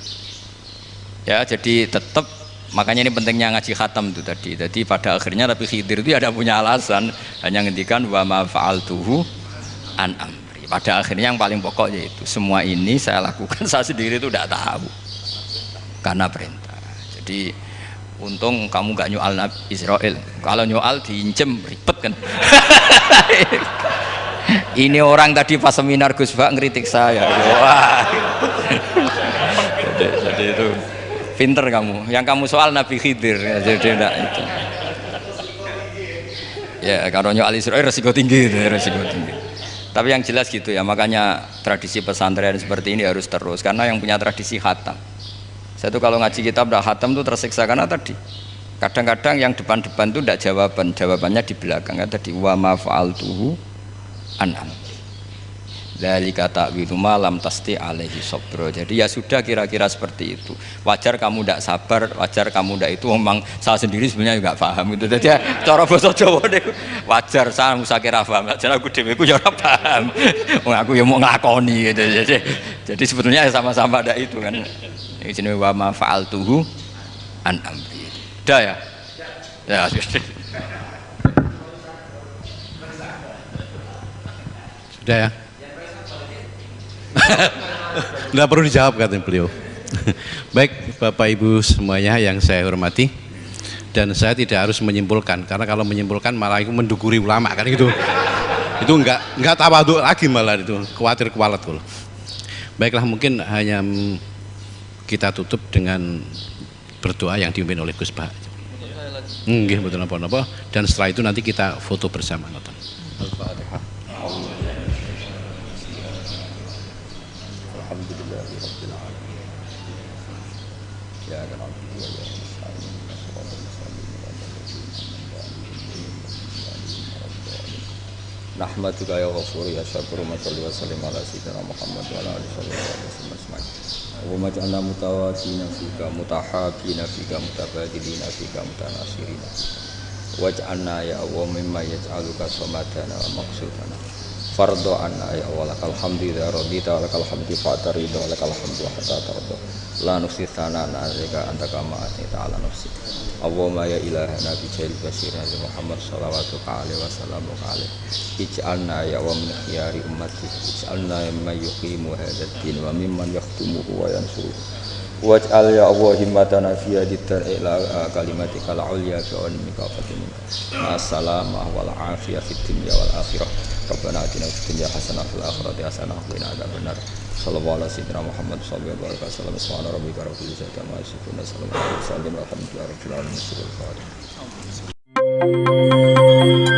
Speaker 1: Ya jadi tetap makanya ini pentingnya ngaji khatam itu tadi. Jadi pada akhirnya Nabi Khidir itu ada punya alasan, hanya ngendikan wa ma fa'altuhu an amri. Pada akhirnya yang paling pokok yaitu semua ini saya lakukan saya sendiri itu tidak tahu karena perintah. Jadi untung kamu gak nyual Nabi Israel. Kalau nyual diinjem ribet kan. Ini orang tadi pas seminar Gus Bak ngeritik saya. Wah. Jadi itu pinter kamu. Yang kamu soal Nabi Khidir. Jadi enggak itu. Ya kalau nyual Israel resiko tinggi, resiko tinggi. Tapi yang jelas gitu ya. Makanya tradisi pesantren seperti ini harus terus karena yang punya tradisi khatam. Saya tuh kalau ngaji kitab udah khatam tuh tersiksa karena tadi kadang-kadang yang depan-depan tuh tidak jawabannya di belakang kan tadi wa ma fa'altuhu an amri dzalika ta'wilu ma lam tasti alaihi sabra. Jadi ya sudah kira-kira seperti itu. Wajar kamu tidak sabar, wajar kamu tidak itu memang saya sendiri sebenarnya juga paham itu. Jadi ya, cara bahasa Jawa deh wajar saya musake ra paham. Jadi aku dhewe ku ya ora paham. Wong aku ya mau nglakoni gitu. Jadi sebetulnya sama-sama ada itu kan. Ini jenis wa ma fa'altuhu an amri. Udah ya? Ya
Speaker 2: Sudah ya? Nggak perlu dijawab katanya beliau. Baik Bapak Ibu semuanya yang saya hormati, dan saya tidak harus menyimpulkan karena kalau menyimpulkan malah itu mendukuri ulama kan gitu. Itu enggak tawadhu lagi malah itu khawatir kualat tuh. Baiklah mungkin hanya kita tutup dengan berdoa yang dipimpin oleh Gus Bah. Nggih betul napa-napa dan setelah itu nanti kita foto bersama nonton. Al-Fatihah. Alhamdulillahirabbil alamin. Ya Rabb wa ya Nahmaduka ya Ghafur ya Syakur wa salli wa sallim ala sayyidina Muhammad wa ala alihi wa sahbihi. Allahumma ja'alna mutawatina fika mutahabina fika mutabadilina fika mutanasirina waj'alna ya Allah mimma yaj'aluka samadana wa maqsudana fardo anna ya Allah lakal hamdu ya radita lakal hamdu fa'tarida lakal hamdu hatta tarda la nuksi thanana alika anta kama atita ala nafsi Allahumma ya ilahana bijahil basirina Muhammad salawatu alaihi wa sallamu alaihi ij'alna ya wa min khiyari ummati ij'alna mimman yuqimu hadzal din wa mimman yakhtumuhu wa yansuruhu waj'al ya Allah himmatana fi hadithar ila kalimatika al-ulya fi aunimika wa fatimika ma'assalamah wal afiyah fid dunya wal akhirah Rabbana atina fid dunya hasanah fil akhirati hasanah wa qina adzabannar sallallahu alaihi Muhammad sallallahu alaihi wasallam subhana rabbika rabbil izzati amma yasifun wa salamun alal mursalin walhamdulillahi rabbil alamin.